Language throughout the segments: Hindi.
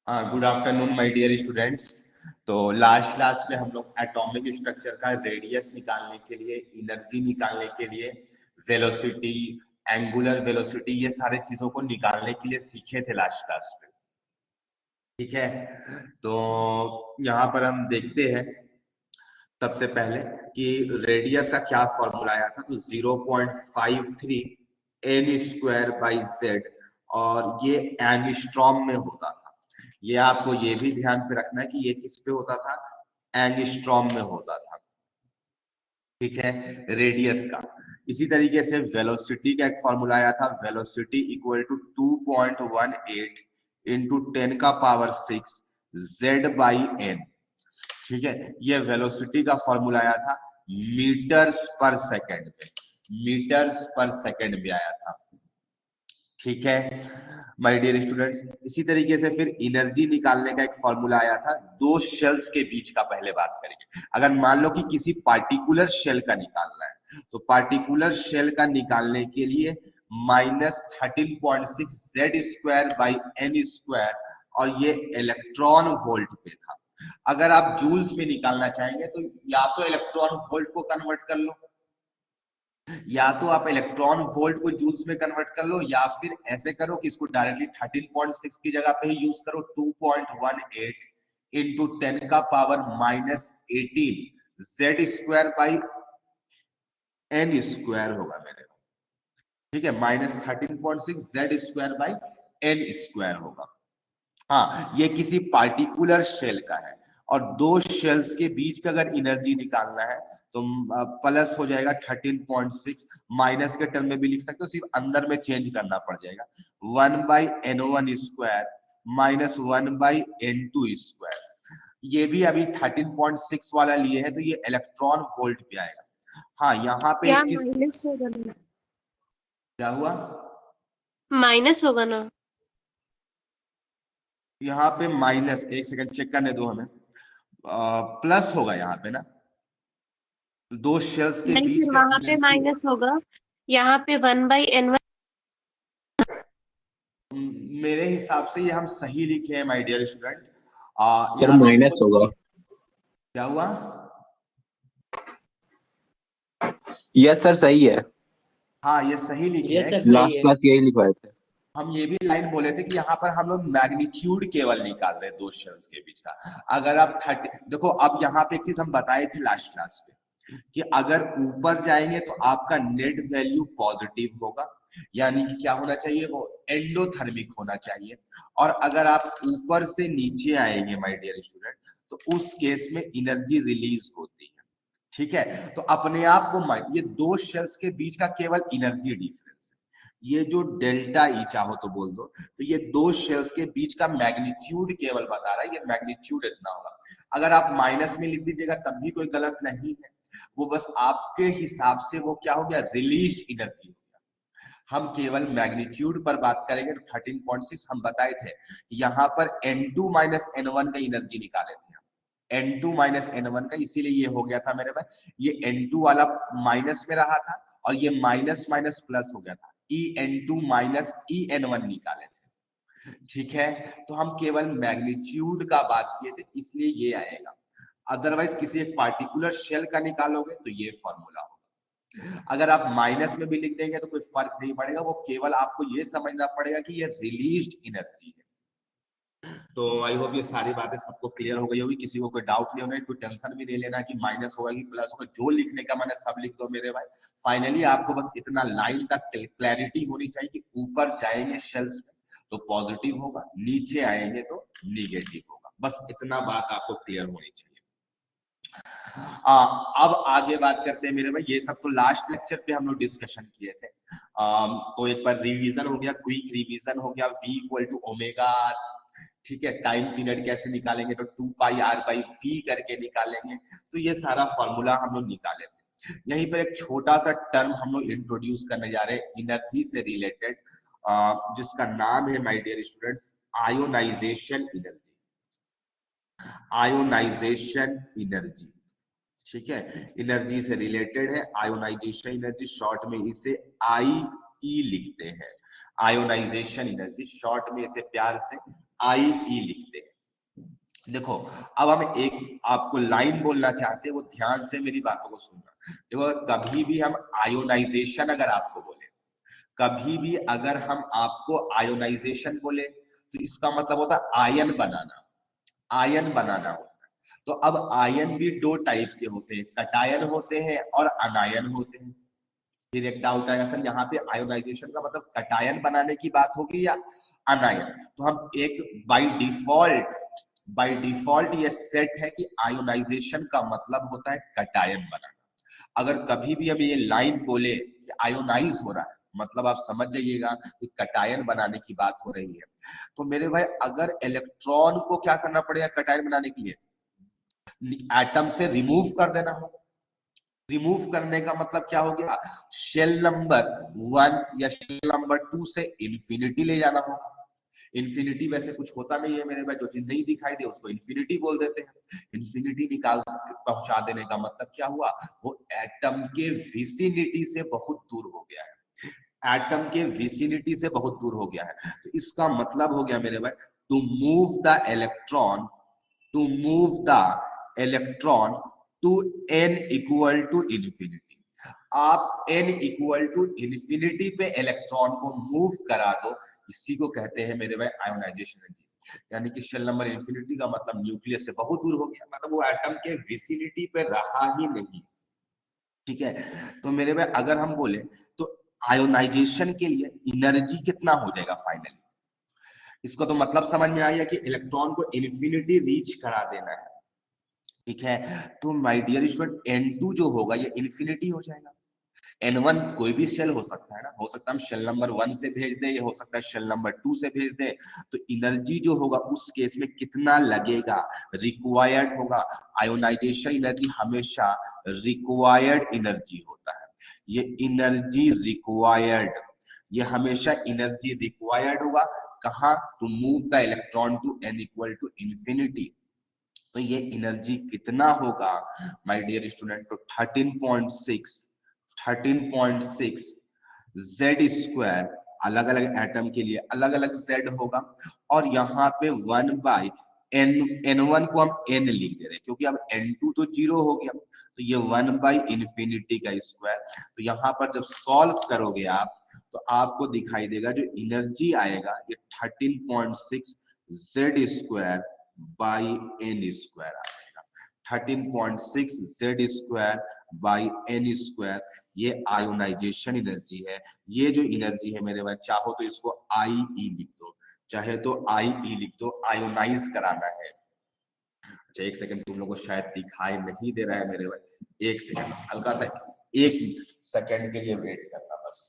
Good afternoon my dear students. तो लास्ट क्लास में हम लोग एटॉमिक स्ट्रक्चर का रेडियस निकालने के लिए, एनर्जी निकालने के लिए, वेलोसिटी, एंगुलर वेलोसिटी, ये सारे चीजों को निकालने के लिए सीखे थे लास्ट क्लास में। ठीक है, तो यहाँ पर हम देखते हैं सबसे पहले कि रेडियस का क्या फॉर्मूला आया था। तो 0.53 n स्क्वायर बाई जेड, और ये एंगस्ट्रॉम में होता था। ये आपको ये भी ध्यान पे रखना है कि ये किस पे होता था, एंगस्ट्रॉम में होता था। ठीक है, रेडियस का। इसी तरीके से वेलोसिटी का एक फॉर्मूला आया था, वेलोसिटी इक्वल टू 2.18 इंटू 10 का पावर 6 जेड बाई एन। ठीक है, ये वेलोसिटी का फॉर्मूला आया था मीटर्स पर सेकंड में, मीटर्स पर सेकंड में आया था। ठीक है माय डियर स्टूडेंट्स, इसी तरीके से फिर एनर्जी निकालने का एक फॉर्मूला आया था दो शेल्स के बीच का। पहले बात करेंगे, अगर मान लो कि किसी पार्टिकुलर शेल का निकालना है, तो पार्टिकुलर शेल का निकालने के लिए -13.6 Z square by n square, और ये इलेक्ट्रॉन वोल्ट पे था। अगर आप जूल्स में निकालना चाहेंगे तो या तो इलेक्ट्रॉन वोल्ट को कन्वर्ट कर लो, या तो आप इलेक्ट्रॉन वोल्ट को जूल्स में कन्वर्ट कर लो, या फिर ऐसे करो कि इसको डायरेक्टली 13.6 की जगह पे ही यूज करो। 2.18 इंटू 10 का power -18 Z square by n square होगा मेरे को। ठीक है, -13.6 Z square by n square होगा। हाँ, ये किसी पार्टिकुलर शेल का है, और दो शेल्स के बीच का अगर एनर्जी निकालना है तो प्लस हो जाएगा 13.6, माइनस के टर्म में भी लिख सकते हो, सिर्फ अंदर में चेंज करना पड़ जाएगा। 1/n1 square minus 1/n2 square. ये भी अभी 13.6 वाला लिए है, तो ये इलेक्ट्रॉन वोल्ट पे आएगा। हाँ, यहाँ पे एक चीज माइनस होगा ना, क्या हुआ, माइनस होगा ना। यहाँ पे माइनस, एक सेकंड चेक करने दो हमें, प्लस होगा यहाँ पे ना, दो शेल्स के नहीं, बीच फिर का वहां पे एनर्जी होगा। माइनस होगा, यहाँ पे 1/n1। मेरे हिसाब से ये हम सही लिखे हैं माय डियर स्टूडेंट। सर यहाँ पे माइनस देखो होगा। क्या हुआ। यस सर सही है। हाँ, ये सही लिखे ये हैं सर कि सही लास्ट है। क्लास यही लिखवाए थे। हम ये भी लाइन बोले थे कि यहाँ पर हम लोग मैग्नीट्यूड केवल निकाल रहे हैं दो शेल्स के बीच का। अगर आप 30 देखो, अब यहाँ पे एक चीज हम बताए थे लास्ट क्लास में कि अगर ऊपर जाएंगे तो आपका नेट वैल्यू पॉजिटिव होगा, यानी कि क्या होना चाहिए, वो एंडोथर्मिक होना चाहिए। और अगर आप ऊपर से नीचे आएंगे माय डियर स्टूडेंट, तो उस केस में एनर्जी रिलीज होती है। ठीक है, तो अपने आप को ये दो शेल्स के बीच का केवल एनर्जी डिफरेंस है। ये जो डेल्टा ई चाहो तो बोल दो, तो ये दो शेल्स के बीच का मैग्नीट्यूड केवल बता रहा है, ये मैग्नीट्यूड इतना होगा। अगर आप माइनस में लिख दीजिएगा तब भी कोई गलत नहीं है, वो बस आपके हिसाब से वो क्या हो गया, रिलीज एनर्जी हो गया। हम केवल मैग्नीट्यूड पर बात करेंगे तो 13.6 हम बताए थे, यहाँ पर n2 माइनस n1 का एनर्जी निकाले थे हम, n2 माइनस n1 का, इसीलिए ये हो गया था मेरे पास। ये n2 वाला माइनस में रहा था, और ये माइनस माइनस प्लस हो गया था, en2 माइनस en1 निकाले थे। ठीक है, तो हम केवल मैग्नीट्यूड का बात किए थे, इसलिए ये आएगा। अदरवाइज किसी एक पार्टिकुलर शेल का निकालोगे तो ये फॉर्मूला होगा। अगर आप माइनस में भी लिख देंगे तो कोई फर्क नहीं पड़ेगा, वो केवल आपको ये समझना पड़ेगा कि ये रिलीज्ड एनर्जी है। तो आई होप ये सारी बातें सबको क्लियर हो गई होगी, किसी को कोई डाउट नहीं होगा, कोई टेंशन भी नहीं लेना कि माइनस होगा कि प्लस होगा, जो लिखने का मैंने सब लिख दो मेरे भाई। फाइनली आपको बस इतना लाइन का क्लैरिटी होनी चाहिए कि ऊपर जाएंगे शेल्स में तो पॉजिटिव होगा, नीचे आएंगे तो निगेटिव होगा, बस इतना बात आपको क्लियर होनी चाहिए। अब आगे बात करते हैं मेरे भाई, ये सब तो लास्ट लेक्चर पे हम लोग डिस्कशन किए थे। तो एक बार रिवीजन हो गया, क्विक रिवीजन हो गया, v इक्वल टू ओमेगा। ठीक है, टाइम पीरियड कैसे निकालेंगे, तो 2πr/v करके निकालेंगे। तो ये सारा फॉर्मूला हम लोग निकाले थे। यहीं पर एक छोटा सा टर्म हम लोग इंट्रोड्यूस करने जा रहे हैं एनर्जी से रिलेटेड, जिसका नाम है my dear students ionisation energy. Ionisation energy, ठीक है, एनर्जी से रिलेटेड है आयोनाइजेशन एनर्जी, शॉर्ट में इसे आई लिखते हैं। आयोनाइजेशन एनर्जी शॉर्ट में इसे प्यार से IE लिखते हैं। देखो अब हम एक आपको लाइन बोलना चाहते हैं, वो ध्यान से मेरी बातों को सुनना। देखो कभी भी हम आयोनाइजेशन अगर आपको बोले, कभी भी अगर हम आपको आयोनाइजेशन बोले तो इसका मतलब होता है आयन बनाना, आयन बनाना होता है। तो अब आयन भी दो टाइप के होते हैं, कटायन होते हैं और अनायन होते हैं। फिर एक डाउट आएगा सर यहाँ पे आयोनाइजेशन का मतलब कटायन बनाने की बात होगी या अनायन। तो हम एक बाय डिफॉल्ट ये सेट है कि आयोनाइजेशन का मतलब होता है कटायन बनाना। अगर कभी भी हम ये लाइन बोले कि आयोनाइज हो रहा है, मतलब आप समझ जाइएगा कि कटायन बनाने की बात हो रही है। तो मेरे भाई अगर इलेक्ट्रॉन को क्या करना पड़ेगा कटायन बनाने के लिए, एटम से रिमूव कर देना होगा। रिमूव करने का मतलब क्या हो गया, शेल नंबर 1 या शेल नंबर 2 से इंफिनिटी ले जाना होगा। इंफिनिटी वैसे कुछ होता नहीं है मेरे भाई, जो चीज नहीं दिखाई दे उसको इंफिनिटी बोल देते हैं। इंफिनिटी निकाल पहुंचा देने का मतलब क्या हुआ, वो एटम के विसिनिटी से बहुत दूर हो गया है, एटम के विसिनिटी से बहुत दूर हो गया है। तो इसका मतलब हो गया मेरे भाई, to move the electron, to move the electron to n equal to infinity. आप n इक्वल टू इंफिनिटी पे इलेक्ट्रॉन को मूव करा दो, इसी को कहते हैं मेरे भाई आयोनाइजेशन एनर्जी। यानी कि शेल नंबर इंफिनिटी का मतलब न्यूक्लियस से बहुत दूर हो गया, मतलब वो एटम के विसिनिटी पे रहा ही नहीं। ठीक है, तो मेरे भाई अगर हम बोले तो आयोनाइजेशन के लिए एनर्जी कितना हो जाएगा फाइनली, इसको तो मतलब समझ में आया कि इलेक्ट्रॉन को इन्फिनिटी रीच करा देना है। ठीक है, तो माय डियर स्टूडेंट N2 जो होगा ये इन्फिनिटी हो जाएगा। N1 कोई भी शेल हो सकता है ना, हो सकता है हम शेल नंबर 1 से भेज दे, ये हो सकता है शेल नंबर 2 से भेज दे। तो एनर्जी जो होगा उस केस में कितना लगेगा, रिक्वायर्ड होगा। आयोनाइजेशन एनर्जी हमेशा रिक्वायर्ड एनर्जी होता है, ये एनर्जी रिक्वायर्ड, ये हमेशा एनर्जी रिक्वायर्ड होगा। कहा, to move the electron to n equal to infinity. तो ये एनर्जी कितना होगा माय डियर स्टूडेंट, तो 13.6 z स्क्वायर, अलग अलग एटम के लिए अलग अलग z होगा। और यहाँ पे 1 बाई n1 को हम n लिख दे रहे हैं क्योंकि अब n2 तो 0 हो गया, तो ये 1 बाई इंफिनिटी का स्क्वायर। तो यहाँ पर जब सॉल्व करोगे आप तो आपको दिखाई देगा जो एनर्जी आएगा ये 13.6 z square by n square आ जाएगा। 13.6 z square by n square, ये आयोनाइजेशन एनर्जी है। ये जो एनर्जी है मेरे भाई, चाहो तो इसको IE लिख दो, चाहे तो IE लिख दो, आयोनाइज कराना है। अच्छा एक सेकंड, तुम लोगों को शायद दिखाई नहीं दे रहा है मेरे भाई, एक सेकंड, हल्का सा 1 सेकंड के लिए वेट करना बस।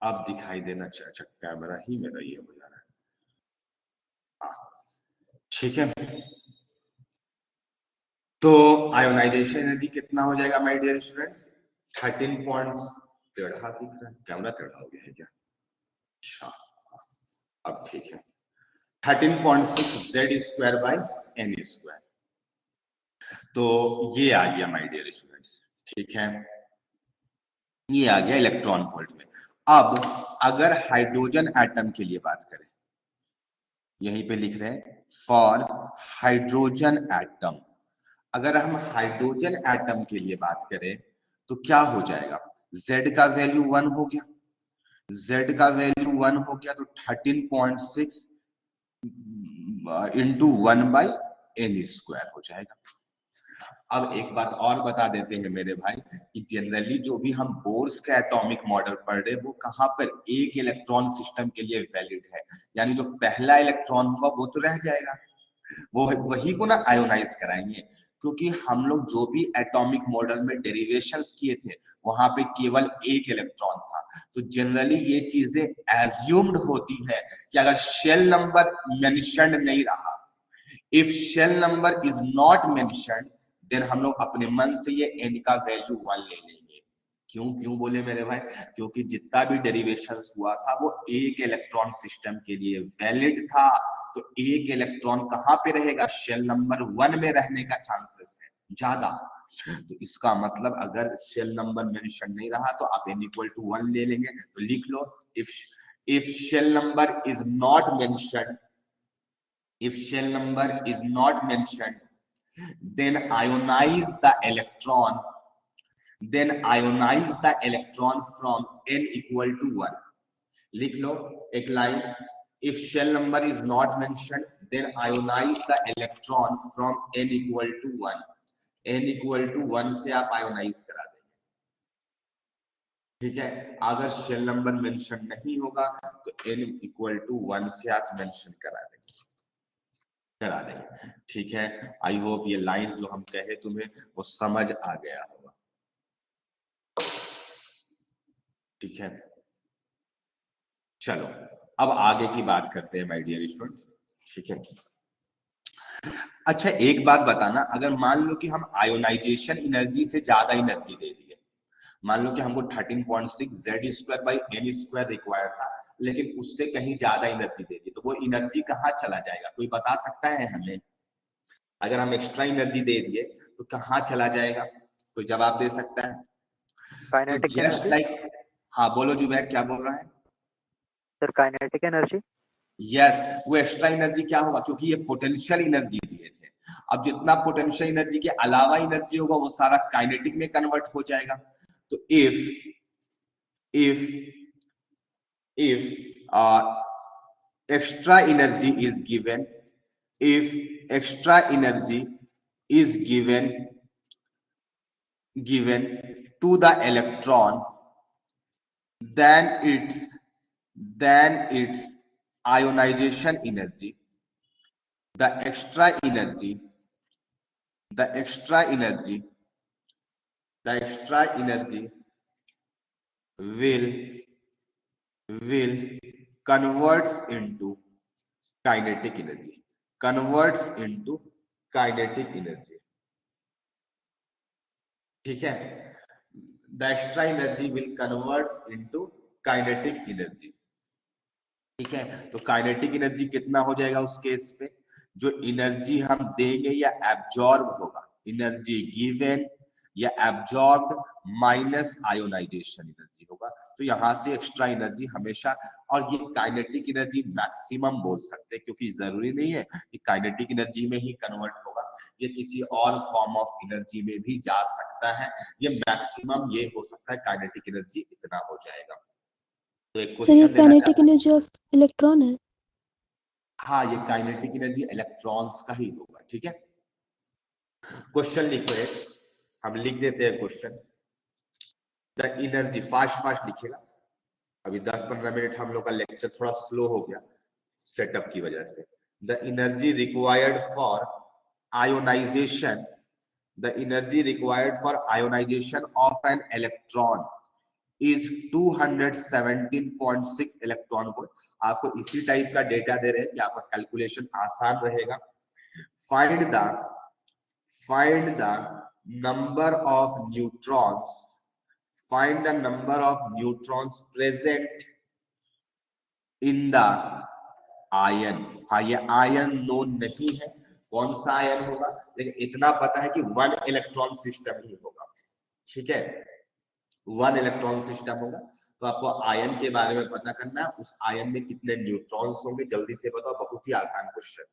अब दिखाई देना चाहिए, अच्छा कैमरा ही मेरा ये हो जा रहा है, ठीक है। तो आयोनाइजेशन एनर्जी कितना हो जाएगा माय डियर स्टूडेंट्स, 13 पॉइंट टेढ़ा दिख रहा है, कैमरा टेढ़ा हो गया है क्या, अच्छा अब ठीक है। 13.6 z square by n square, तो ये आ गया माय डियर स्टूडेंट्स, ठीक है, ये आ गया इलेक्ट्रॉन वोल्ट में। अब अगर हाइड्रोजन एटम के लिए बात करें, यहीं पे लिख रहे हैं फॉर हाइड्रोजन एटम, अगर हम हाइड्रोजन एटम के लिए बात करें तो क्या हो जाएगा, z का वैल्यू 1 हो गया, z का वैल्यू 1 हो गया, तो 13.6 इंटू 1 बाई n स्क्वायर हो जाएगा। अब एक बात और बता देते हैं मेरे भाई कि जनरली जो भी हम बोर्स का एटॉमिक मॉडल पढ़ रहे हैं वो कहां पर एक इलेक्ट्रॉन सिस्टम के लिए वैलिड है, यानी जो पहला इलेक्ट्रॉन होगा वो तो रह जाएगा, वो वही को ना आयोनाइज कराएंगे, क्योंकि हम लोग जो भी एटॉमिक मॉडल में डेरिवेशंस किए थे वहां पे केवल एक इलेक्ट्रॉन था। तो जनरली ये चीजें एज्यूम्ड होती है कि अगर शेल नंबर मेंशन्ड नहीं रहा, if shell number is not mentioned then हम लोग अपने मन से ये n का वैल्यू 1 ले लेंगे। क्यों क्यों बोले मेरे भाई? क्योंकि जितना भी डेरिवेशन हुआ था वो एक इलेक्ट्रॉन सिस्टम के लिए वैलिड था, तो एक इलेक्ट्रॉन कहाँ पे रहेगा? शेल नंबर 1 में रहने का चांसेस है ज्यादा। तो इसका मतलब अगर शेल नंबर मेंशन नहीं रहा तो आप n इक्वल टू 1 ले लेंगे। तो लिख लो if shell number is not mentioned, if shell number is not mentioned, then ionize the electron, then ionize the electron from n equal to 1. लिख लो एक line, if shell number is not mentioned then ionize the electron from n equal to 1. n equal to 1 से आप ionize करा देंगे, ठीक है। अगर शेल नंबर मेंशन नहीं होगा तो n इक्वल टू 1 से आप मेंशन करा देंगे, ठीक है। आई होप ये लाइन जो हम कहे तुम्हें वो समझ आ गया होगा, ठीक है। चलो अब आगे की बात करते हैं माय डियर स्टूडेंट्स, ठीक है। अच्छा एक बात बताना, अगर मान लो कि हम आयोनाइजेशन एनर्जी से ज्यादा एनर्जी दे दिए, मान लो कि हमको 13.6 Z²/n² रिक्वायर्ड था, लेकिन उससे कहीं ज्यादा एनर्जी दे दी, तो वो एनर्जी कहाँ चला जाएगा? कोई बता सकता है हमें? अगर हम एक्स्ट्रा एनर्जी दे दिए तो कहाँ चला जाएगा? कोई जवाब दे सकता है? काइनेटिक तो जस्ट एनर्जी लाइक, हाँ बोलो जुबैर क्या बोल रहा है? Sir, kinetic energy. यस, वो एक्स्ट्रा एनर्जी क्या होगा? क्योंकि ये पोटेंशियल एनर्जी दिए थे, अब जितना पोटेंशियल एनर्जी के अलावा एनर्जी होगा वो सारा काइनेटिक में कन्वर्ट हो जाएगा। तो if extra energy is given, if extra energy is given to the electron, then its ionization energy, the extra energy will converts into kinetic energy, ठीक है। The extra energy will converts into kinetic energy, ठीक है। तो काइनेटिक एनर्जी कितना हो जाएगा उस केस पे? जो एनर्जी हम देंगे या एब्जॉर्ब होगा, एनर्जी गिवन या एब्जॉर्ब माइनस आयोनाइजेशन एनर्जी होगा। तो यहाँ से एक्स्ट्रा एनर्जी हमेशा, और ये काइनेटिक एनर्जी मैक्सिमम बोल सकते हैं, क्योंकि जरूरी नहीं है कि काइनेटिक एनर्जी में ही कन्वर्ट होगा, ये किसी और फॉर्म ऑफ एनर्जी में भी जा सकता है। ये मैक्सिमम ये हो सकता है काइनेटिक एनर्जी इतना हो जाएगा। तो एक सर, ये क्वेश्चन देना काइनेटिक चाहता हूं, एनर्जी ऑफ इलेक्ट्रॉन है। हाँ ये काइनेटिक एनर्जी इलेक्ट्रॉन्स का ही होगा, ठीक है। क्वेश्चन लिखो एक, हम लिख देते हैं क्वेश्चन। द एनर्जी, फास्ट लिखिएगा, अभी 10-15 मिनट हम लोग का लेक्चर थोड़ा स्लो हो गया सेटअप की वजह से। The energy required for ionisation, the energy required for ionisation of an electron is 217.6 electron volt. आपको इसी टाइप का डेटा दे रहे हैं कि आपका कैलकुलेशन आसान रहेगा। Find the number of neutrons, find the number of neutrons present in the ion. हाँ ये आयन नोन नहीं है, कौन सा आयन होगा, लेकिन इतना पता है कि 1 इलेक्ट्रॉन सिस्टम ही होगा, ठीक है। 1 इलेक्ट्रॉन सिस्टम होगा। तो आपको आयन के बारे में पता करना है, उस आयन में कितने न्यूट्रॉन्स होंगे, जल्दी से बताओ, बहुत ही आसान क्वेश्चन।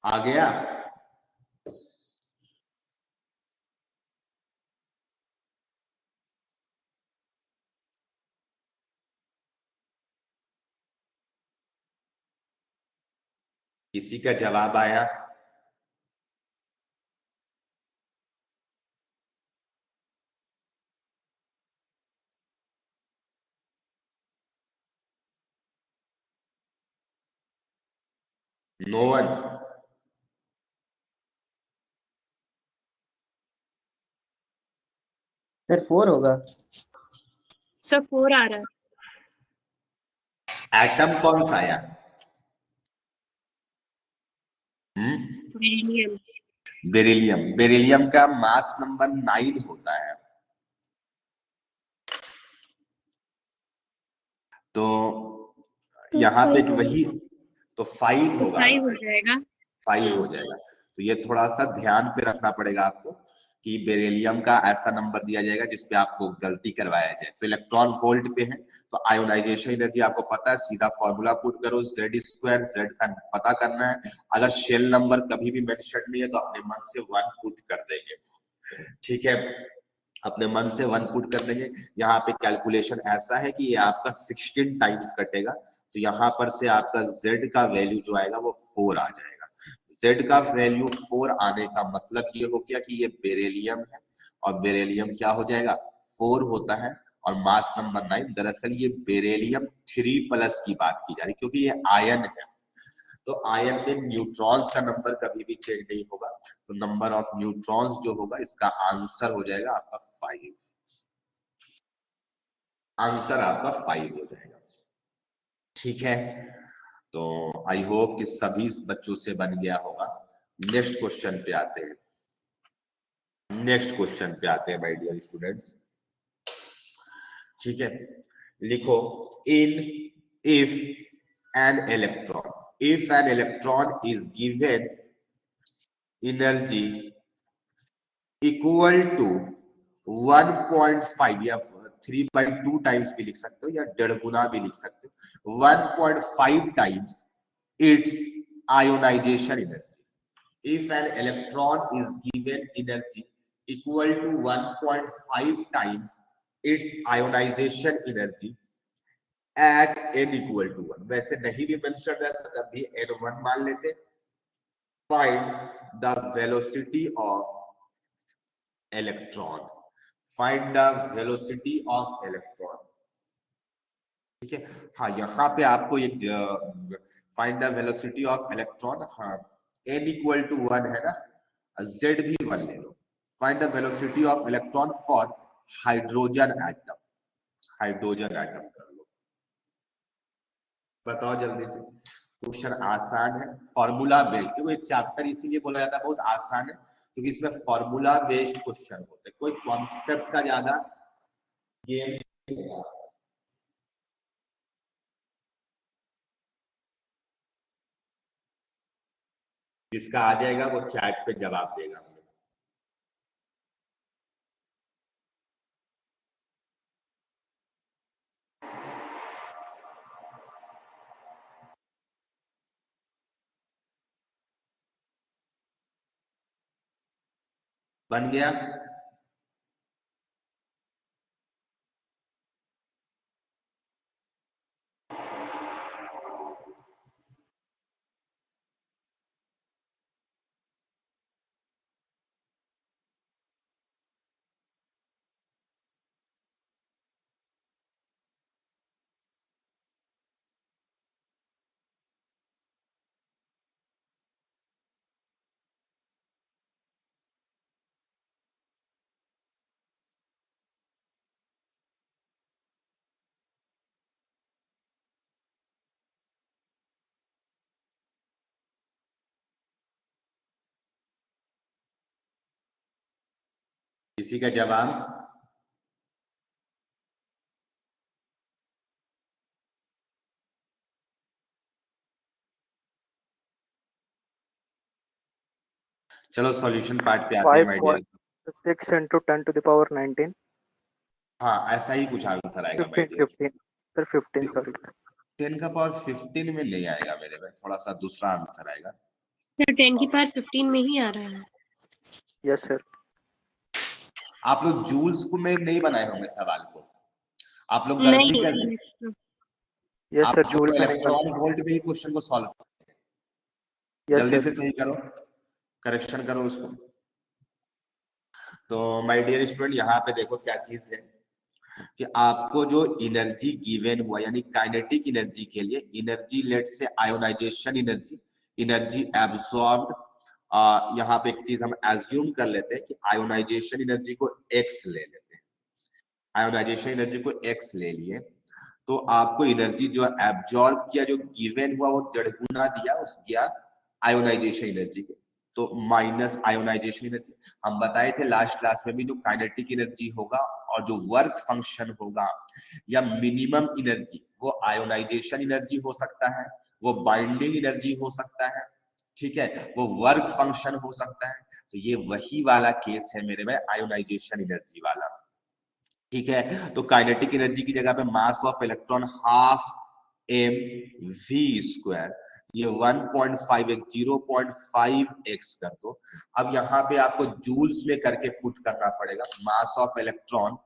आ गया? किसी का जवाब आया? No one. सर 4 होगा। सर 4 आ रहा है। एटम कौन सा आया? बेरिलियम। बेरिलियम। बेरिलियम का मास नंबर 9 होता है। तो यहाँ पे वही तो 5 तो होगा। 5 हो जाएगा। 5 हो जाएगा। तो ये थोड़ा सा ध्यान पे रखना पड़ेगा आपको कि बेरिलियम का ऐसा नंबर दिया जाएगा जिसपे आपको गलती करवाया जाए। तो इलेक्ट्रॉन वोल्ट पे है, तो आयोनाइजेशन एनर्जी आपको पता है, सीधा फॉर्मूला पुट करो, Z², Z का पता करना है। अगर शेल नंबर कभी भी मेंशन नहीं है तो अपने मन से 1 पुट कर देंगे, ठीक है, अपने मन से 1 पुट कर देंगे। यहाँ पे कैलकुलेशन ऐसा है कि ये आपका 16 टाइम्स कटेगा, तो यहाँ पर से आपका Z का वैल्यू जो आएगा वो 4 आ जाएगा। Z का वैल्यू 4 आने का मतलब ये हो गया कि ये बेरिलियम है, और बेरिलियम क्या हो जाएगा, 4 होता है, और मास नंबर 9। दरअसल ये बेरिलियम 3+ की बात की जा रही, क्योंकि ये आयन है, तो आयन में न्यूट्रॉन्स का नंबर कभी भी चेंज नहीं होगा। तो नंबर ऑफ न्यूट्रॉन्स जो होगा, इसका आंसर हो जाएगा आपका 5। आंसर आपका 5 हो जाएगा, ठीक है। तो आई होप कि सभी बच्चों से बन गया होगा। नेक्स्ट क्वेश्चन पे आते हैं। नेक्स्ट क्वेश्चन पे आते हैं माय डियर स्टूडेंट्स, ठीक है। लिखो, if an electron is given energy equal to 1.5 या 3/2 टाइम्स भी लिख सकते हो, या 1.5 गुना भी लिख सकते हो, 1.5 times its ionization energy. If an electron is given energy equal to 1.5 times its ionization energy at n equal to 1, वैसे नहीं भी मेंशन रहता तब भी n1 मान लेते। Find the velocity of electron. Find the velocity of electron. ठीक है, हाँ यहाँ पे आपको एक find the velocity of electron, हाँ n इक्वल टू 1 है ना, z भी 1 ले लो। Find the velocity of electron for hydrogen atom. Hydrogen atom कर लो, बताओ जल्दी से। क्वेश्चन आसान है, फॉर्मूला बेस्ड, क्योंकि चैप्टर इसीलिए बोला जाता है बहुत आसान है क्योंकि इसमें फॉर्मूला बेस्ड क्वेश्चन होते हैं, कोई कॉन्सेप्ट का ज्यादा गेम नहीं होगा। जिसका आ जाएगा वो चैट पे जवाब देगा। बन गया? किसी का जवाब? चलो सॉल्यूशन पार्ट पे आते हैं my dear. 6 into 10 to the power 19। हाँ ऐसा ही कुछ आंसर आएगा माय 15 डियर। 15 सर 15 सॉरी 10 का पावर 15 में नहीं आएगा मेरे में, थोड़ा सा दूसरा आंसर आएगा। सर 10 की पावर 15 में ही आ रहा है। Yes sir. आप लोग जूल्स को में नहीं बनाए होंगे सवाल को, आप लोग गलती कर रहे हैं। यस आप सर लोग जूल में नहीं इलेक्ट्रॉन वोल्ट में ही क्वेश्चन को सॉल्व करते हैं। जल्दी से सही करो, करेक्शन करो उसको। तो माय डियर स्टूडेंट यहाँ पे देखो क्या चीज है कि आपको जो एनर्जी गिवन हुआ, यानी काइनेटिक एनर्जी के लिए एनर्जी लेट से आयोनाइजेशन एनर्जी एनर्जी एब्सॉर्ब्ड, यहाँ पे एक चीज हम एज्यूम कर लेते हैं कि आयोनाइजेशन एनर्जी को x ले लेते हैं, आयोनाइजेशन एनर्जी को x ले लिए तो आपको एनर्जी जो एब्जॉर्ब किया, जो गिवन हुआ वो 1.5 गुना दिया उस गया आयोनाइजेशन एनर्जी के, तो माइनस आयोनाइजेशन एनर्जी। हम बताए थे लास्ट क्लास में भी जो काइनेटिक एनर्जी होगा और जो वर्क फंक्शन होगा या मिनिमम एनर्जी, वो आयोनाइजेशन एनर्जी हो सकता है, वो बाइंडिंग एनर्जी हो सकता है, ठीक है, वो वर्क फंक्शन हो सकता है। तो ये वही वाला केस है मेरे में आयोनाइजेशन एनर्जी वाला, ठीक है। तो काइनेटिक एनर्जी की जगह पे mass of electron half mv², ये 1.5x 0.5x कर दो। अब यहाँ पे आपको जूल्स में करके पुट करना पड़ेगा, मास ऑफ इलेक्ट्रॉन,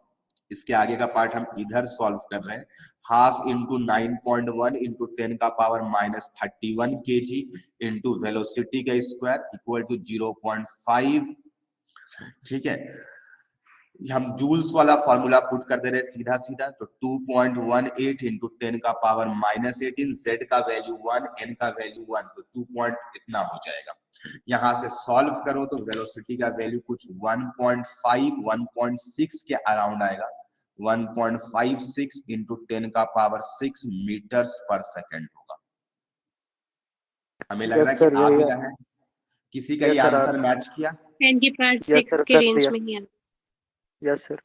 इसके आगे का पार्ट हम इधर सॉल्व कर रहे हैं, हाफ इंटू 9.1 इंटू 10 का पावर -31 kg इंटू वेलोसिटी का स्क्वायर इक्वल टू 0.5, ठीक है। हम जूल्स वाला फॉर्मूला पुट कर दे रहे हैं सीधा सीधा, तो 2.18 इंटू 10 का पावर -18, z का वैल्यू 1, n का वैल्यू 1, तो 2 इतना हो जाएगा। यहां से सॉल्व करो तो वेलोसिटी का वैल्यू कुछ 1.5 1.6 के अराउंड आएगा, 1.56 इंटू 10 का पावर 6 मीटर्स पर सेकेंड होगा। हमें लग रहा है कि आ भी रहा है, किसी का ये आंसर मैच किया? 10 की पावर 6 के रेंज में ही है। Yes sir.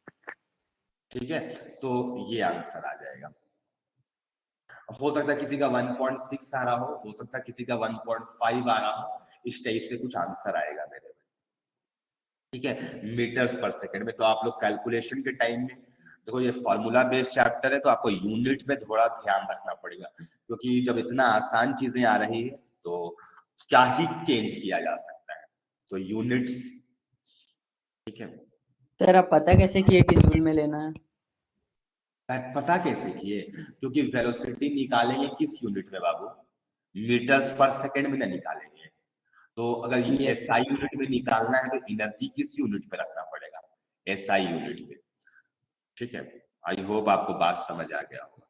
ठीक है, तो ये आंसर आ जाएगा। हो सकता है किसी का 1.6 आ रहा हो सकता है किसी का 1.5 आ रहा हो, इस टाइप से कुछ आंसर आएगा मेरे में, ठीक है, मीटर्स पर सेकंड में। तो आप लोग कैलकुलेशन के टाइम में देखो, ये फॉर्मूला बेस्ड चैप्टर है तो आपको यूनिट में थोड़ा ध्यान रखना पड़ेगा, क्योंकि जब इतना आसान चीजें आ रही है तो क्या ही चेंज किया जा सकता है, तो यूनिट्स, ठीक है। सर आप पता कैसे किए कि जूल में लेना है? पता कैसे किए? क्योंकि वेलोसिटी निकालेंगे किस यूनिट में बाबू? मीटर्स पर सेकंड में ना निकालेंगे। तो अगर एसआई यूनिट में निकालना है तो एनर्जी किस यूनिट पे रखना पड़ेगा? एसआई यूनिट पे, ठीक है। आई होप आपको बात समझ आ गया होगा,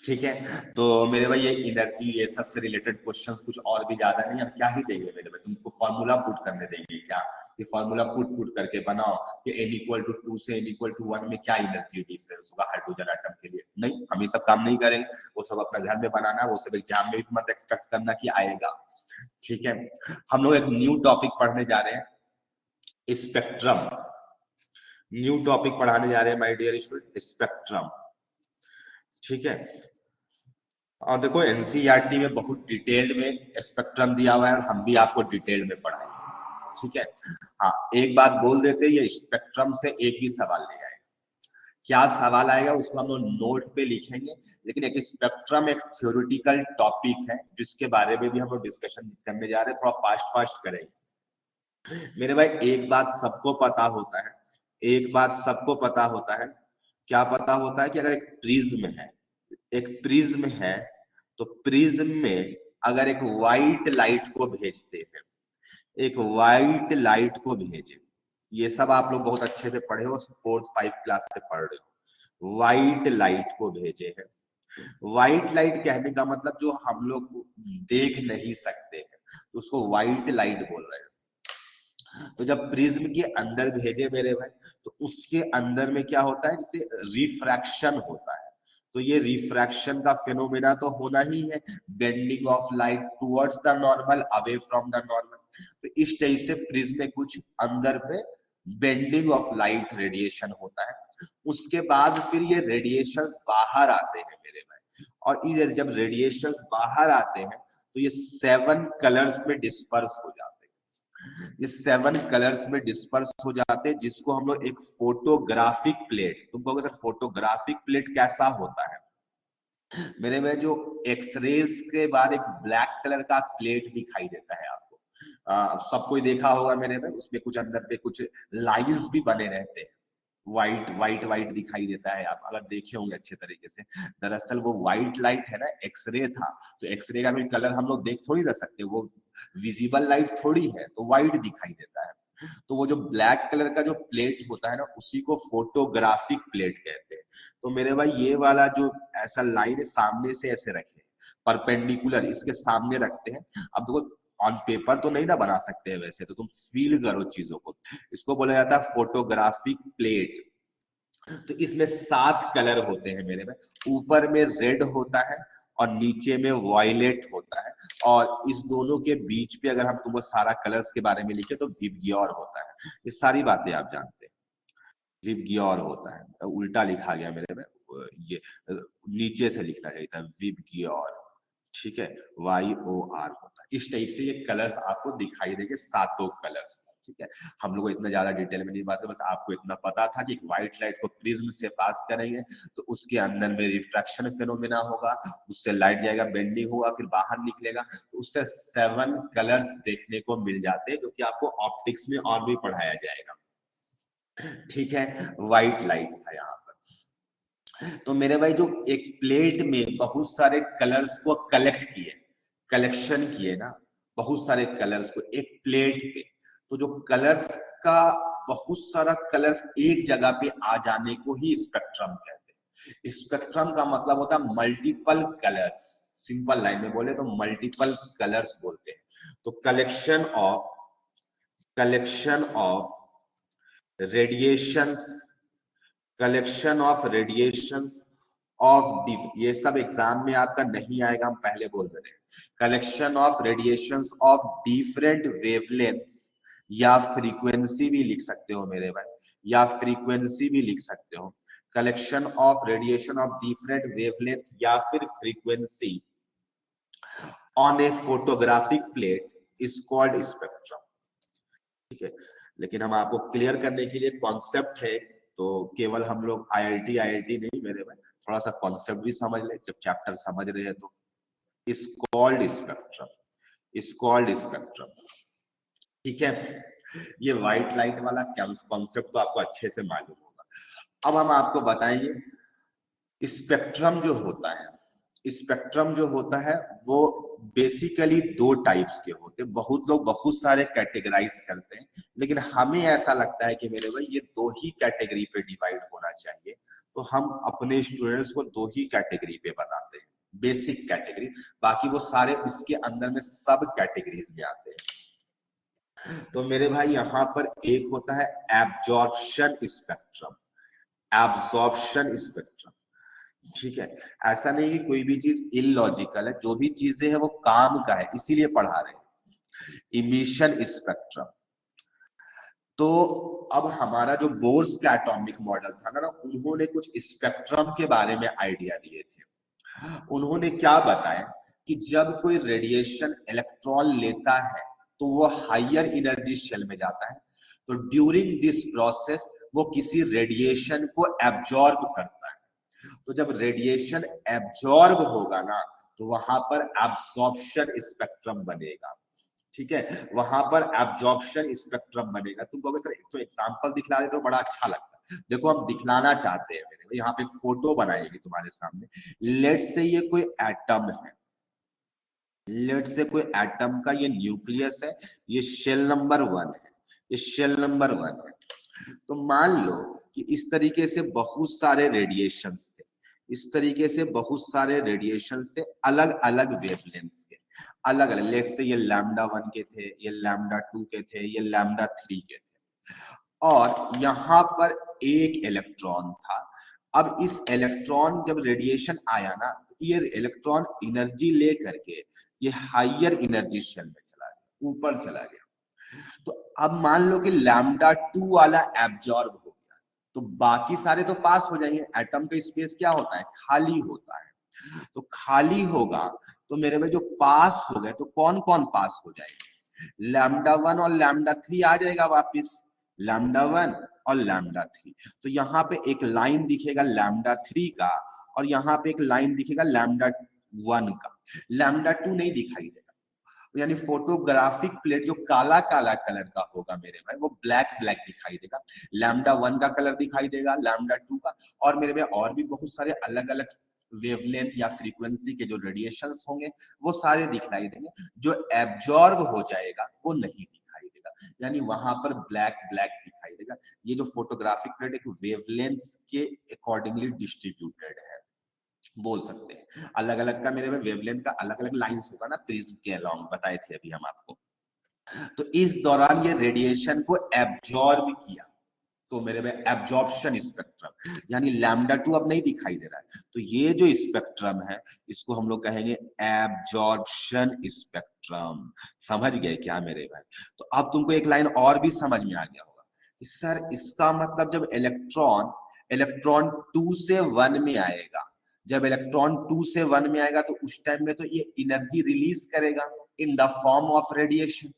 ठीक है। तो मेरे भाई ये एनर्जी ये सबसे रिलेटेड क्वेश्चंस कुछ और भी ज्यादा नहीं, हम क्या ही देंगे मेरे भाई, तुमको फॉर्मूला पुट करने देंगे क्या? ये फॉर्मूला पुट करके बनाओ कि n=2 से n=1 में क्या एनर्जी डिफरेंस होगा हाइड्रोजन एटम के लिए। नहीं, हम ये सब काम नहीं करेंगे, वो सब अपना घर में बनाना है, वो सब एग्जाम में भी मत एक्सपेक्ट करना कि आएगा, ठीक है। हम लोग एक न्यू टॉपिक पढ़ने जा रहे हैं, स्पेक्ट्रम, न्यू टॉपिक पढ़ाने जा रहे हैं माय डियर स्टूडेंट, स्पेक्ट्रम, ठीक है। और देखो एनसीईआरटी में बहुत डिटेल्ड में स्पेक्ट्रम दिया हुआ है और हम भी आपको डिटेल में पढ़ाएंगे, ठीक है। हाँ, एक बात बोल देते हैं, ये स्पेक्ट्रम से एक भी सवाल नहीं आएगा। क्या सवाल आएगा उसको हम लोग नोट पे लिखेंगे, लेकिन एक स्पेक्ट्रम एक थ्योरेटिकल टॉपिक है जिसके बारे में भी हम लोग डिस्कशन करने जा रहे हैं, थोड़ा फास्ट करेंगे मेरे भाई। एक बात सबको पता होता है, एक बात सबको पता होता है, क्या पता होता है कि अगर एक प्रिज्म है, एक प्रिज्म है, तो प्रिज्म में अगर एक व्हाइट लाइट को भेजते हैं, एक व्हाइट लाइट को भेजे, ये सब आप लोग बहुत अच्छे से पढ़े हो, 4th 5th क्लास से पढ़ रहे हो, व्हाइट लाइट को भेजे हैं। व्हाइट लाइट कहने का मतलब जो हम लोग देख नहीं सकते हैं, तो उसको व्हाइट लाइट बोल रहे हैं। तो जब प्रिज्म के अंदर भेजे मेरे भाई, तो उसके अंदर में क्या होता है, जिसे रिफ्रैक्शन होता है। तो ये रिफ्रैक्शन का फिनोमेना तो होना ही है, bending of light towards the normal, away from the normal. तो इस टाइप से प्रिज्म में कुछ अंदर पे बेंडिंग ऑफ लाइट रेडिएशन होता है। उसके बाद फिर ये रेडिएशंस बाहर आते हैं मेरे भाई, और इधर जब रेडिएशंस बाहर आते हैं तो ये 7 कलर्स में डिस्पर्स हो जाते हैं, ये 7 कलर्स में डिस्पर्स हो जाते हैं, जिसको हम लोग एक फोटोग्राफिक प्लेट, तुम कहोगे सर फोटोग्राफिक प्लेट कैसा होता है? मेरे में जो एक्सरेज के बाद एक ब्लैक कलर का प्लेट दिखाई देता है आपको, सब कोई देखा होगा मेरे में, उसमें कुछ अंदर पे कुछ लाइंस भी बने रहते हैं, व्हाइट दिखाई देता है, आप अगर देखे होंगे अच्छे तरीके से। दरअसल वो व्हाइट लाइट है ना, एक्सरे था, तो एक्सरे का कोई कलर हम लोग देख थोड़ी ना सकते, वो विजिबल लाइट थोड़ी है, तो व्हाइट दिखाई देता है। तो वो जो ब्लैक कलर का जो प्लेट होता है ना, उसी को फोटोग्राफिक प्लेट कहते हैं। तो मेरे भाई ये वाला जो ऐसा लाइन सामने से ऐसे रखे, परपेंडिकुलर इसके सामने रखते हैं। अब देखो ऑन पेपर तो नहीं ना बना सकते हैं वैसे, तो तुम फील करो चीजों को। इसको बोला जाता है फोटोग्राफिक प्लेट। तो इसमें 7 कलर होते हैं मेरे में, ऊपर में रेड होता है और नीचे में वायलेट होता है, और इस दोनों के बीच पे अगर हम तुमको सारा कलर्स के बारे में लिखे तो विबग्योर होता है। ये सारी बातें आप जानते हैं। विबग्योर होता है, उल्टा लिखा गया मेरे में, ये नीचे से लिखना चाहिए था विबग्योर, ठीक है, YOR होता है। इस टाइप से ये कलर्स आपको दिखाई देंगे, 7 कलर्स, ठीक है। हम लोग इतना ज्यादा डिटेल में नहीं बात करें, बस आपको इतना पता था कि व्हाइट लाइट को प्रिज्म से पास करेंगे तो उसके अंदर में रिफ्रैक्शन फेनोमेना होगा, उससे लाइट जाएगा, बेंडिंग होगा, फिर बाहर निकलेगा, तो उससे 7 कलर्स देखने को मिल जाते हैं, क्योंकि आपको ऑप्टिक्स में और भी पढ़ाया जाएगा, ठीक है। व्हाइट लाइट था यहाँ पर। तो मेरे भाई जो एक प्लेट में बहुत सारे कलर्स को कलेक्ट किए, कलेक्शन किए ना, बहुत सारे कलर्स को एक प्लेट पे, तो जो कलर्स का बहुत सारा कलर्स एक जगह पे आ जाने को ही स्पेक्ट्रम कहते हैं। स्पेक्ट्रम का मतलब होता है मल्टीपल कलर्स, सिंपल लाइन में बोले तो मल्टीपल कलर्स बोलते हैं। तो collection of radiations, collection of radiations of, ये सब एग्जाम में आपका नहीं आएगा, हम पहले बोल दे रहे हैं। Collection of radiations of different wavelengths, या फ्रीक्वेंसी भी लिख सकते हो मेरे भाई, या फ्रीक्वेंसी भी लिख सकते हो। Collection of radiation of different wavelength या फिर frequency on A photographic plate is called spectrum, ठीक है। लेकिन हम आपको क्लियर करने के लिए कॉन्सेप्ट है, तो केवल हम लोग IIT नहीं मेरे भाई, थोड़ा सा कॉन्सेप्ट भी समझ ले, जब चैप्टर समझ रहे हैं तो। Is called spectrum, is called spectrum, ठीक है। ये व्हाइट लाइट वाला कॉन्सेप्ट तो आपको अच्छे से मालूम होगा। अब हम आपको बताएंगे स्पेक्ट्रम जो होता है, स्पेक्ट्रम जो होता है वो बेसिकली 2 टाइप्स के होते हैं। बहुत लोग बहुत सारे कैटेगराइज करते हैं, लेकिन हमें ऐसा लगता है कि मेरे भाई ये 2 ही कैटेगरी पे डिवाइड होना चाहिए, तो हम अपने स्टूडेंट्स को 2 ही कैटेगरी पे बताते हैं, बेसिक कैटेगरी, बाकी वो सारे इसके अंदर में सब कैटेगरीज में आते हैं। तो मेरे भाई यहाँ पर एक होता है एब्जॉर्प्शन स्पेक्ट्रम, एब्जॉर्प्शन स्पेक्ट्रम, ठीक है। ऐसा नहीं कि कोई भी चीज इलॉजिकल है, जो भी चीजें हैं वो काम का है, इसीलिए पढ़ा रहे हैं। इमिशन स्पेक्ट्रम, तो अब हमारा जो बोर्स का एटॉमिक मॉडल था ना, उन्होंने कुछ स्पेक्ट्रम के बारे में आइडिया दिए थे। उन्होंने क्या बताया कि जब कोई रेडिएशन इलेक्ट्रॉन लेता है तो वो हायर एनर्जी शेल में जाता है, तो ड्यूरिंग दिस प्रोसेस वो किसी रेडिएशन को एब्जॉर्ब करता है। तो जब रेडिएशन एब्जॉर्ब होगा ना, तो वहां पर एब्जॉर्प्शन स्पेक्ट्रम बनेगा, ठीक है, वहां पर एब्जॉर्प्शन स्पेक्ट्रम बनेगा। तुम कहोगे सर एक तो एग्जांपल दिखला दे तो बड़ा अच्छा लगता है। देखो हम दिखलाना चाहते हैं मेरे, यहाँ पे एक फोटो बनाएगी तुम्हारे सामने। लेट से ये कोई एटम है, लेट से कोई एटम का ये न्यूक्लियस है, ये शेल नंबर 1 है, ये शेल नंबर 1 है। तो मान लो कि इस तरीके से बहुत सारे रेडिएशंस थे, इस तरीके से बहुत सारे रेडिएशंस थे, अलग अलग वेवलेंथ्स के, अलग अलग। लेट से ये लैम्डा 1 के थे, ये लैम्डा 2 के थे, ये लैम्डा 3 के थे, और यहाँ पर एक इलेक्ट्रॉन था। अब इस इलेक्ट्रॉन जब रेडिएशन आया ना, ये इलेक्ट्रॉन एनर्जी ले करके ये हायर एनर्जी शेल में चला गया, ऊपर चला गया। तो अब मान लो कि लैम्डा 2 वाला एब्जॉर्ब हो गया, तो बाकी सारे तो पास हो जाएंगे। एटम का स्पेस क्या होता है, खाली होता है। तो खाली होगा तो मेरे में जो पास हो गए, तो कौन कौन पास हो जाएंगे, लैम्डा 1 और लैम्डा 3 आ जाएगा वापिस, लैम्डा 1 और लैम्डा 3। तो यहाँ पे एक लाइन दिखेगा लैम्डा 3 का, और यहाँ पे एक लाइन दिखेगा लैम्डा 1 का, लैम्डा 2 नहीं दिखाई देगा। यानी फोटोग्राफिक प्लेट जो काला काला कलर का होगा मेरे भाई, वो ब्लैक ब्लैक दिखाई देगा। लैम्डा 1 का कलर दिखाई देगा, लैम्डा 2 का, और मेरे में और भी बहुत सारे अलग अलग वेवलेंथ या फ्रीक्वेंसी के जो रेडिएशंस होंगे वो सारे दिखाई देंगे। जो एब्जॉर्ब हो जाएगा वो नहीं दिखाई देगा, यानी वहां पर ब्लैक ब्लैक दिखाई देगा। ये जो फोटोग्राफिक प्लेट एक वेवलेंथ्स के अकॉर्डिंगली डिस्ट्रीब्यूटेड है, बोल सकते हैं। अलग अलग का मेरे में वेवलेंथ का अलग अलग लाइंस होगा ना प्रिज्म के अलोंग, बताए थे अभी हम आपको। तो इस दौरान ये रेडिएशन को एब्जॉर्ब किया, तो मेरे में एब्जॉर्प्शन स्पेक्ट्रम, यानी लैम्डा 2 अब नहीं दिखाई दे रहा है, तो ये जो स्पेक्ट्रम है इसको हम लोग कहेंगे एब्जॉर्प्शन स्पेक्ट्रम। समझ गए क्या मेरे भाई? तो अब तुमको एक लाइन और भी समझ में आ गया होगा कि सर इसका मतलब जब इलेक्ट्रॉन इलेक्ट्रॉन 2 से 1 में आएगा, जब इलेक्ट्रॉन 2 से 1 में आएगा तो उस टाइम में तो ये एनर्जी रिलीज करेगा in the form of radiation.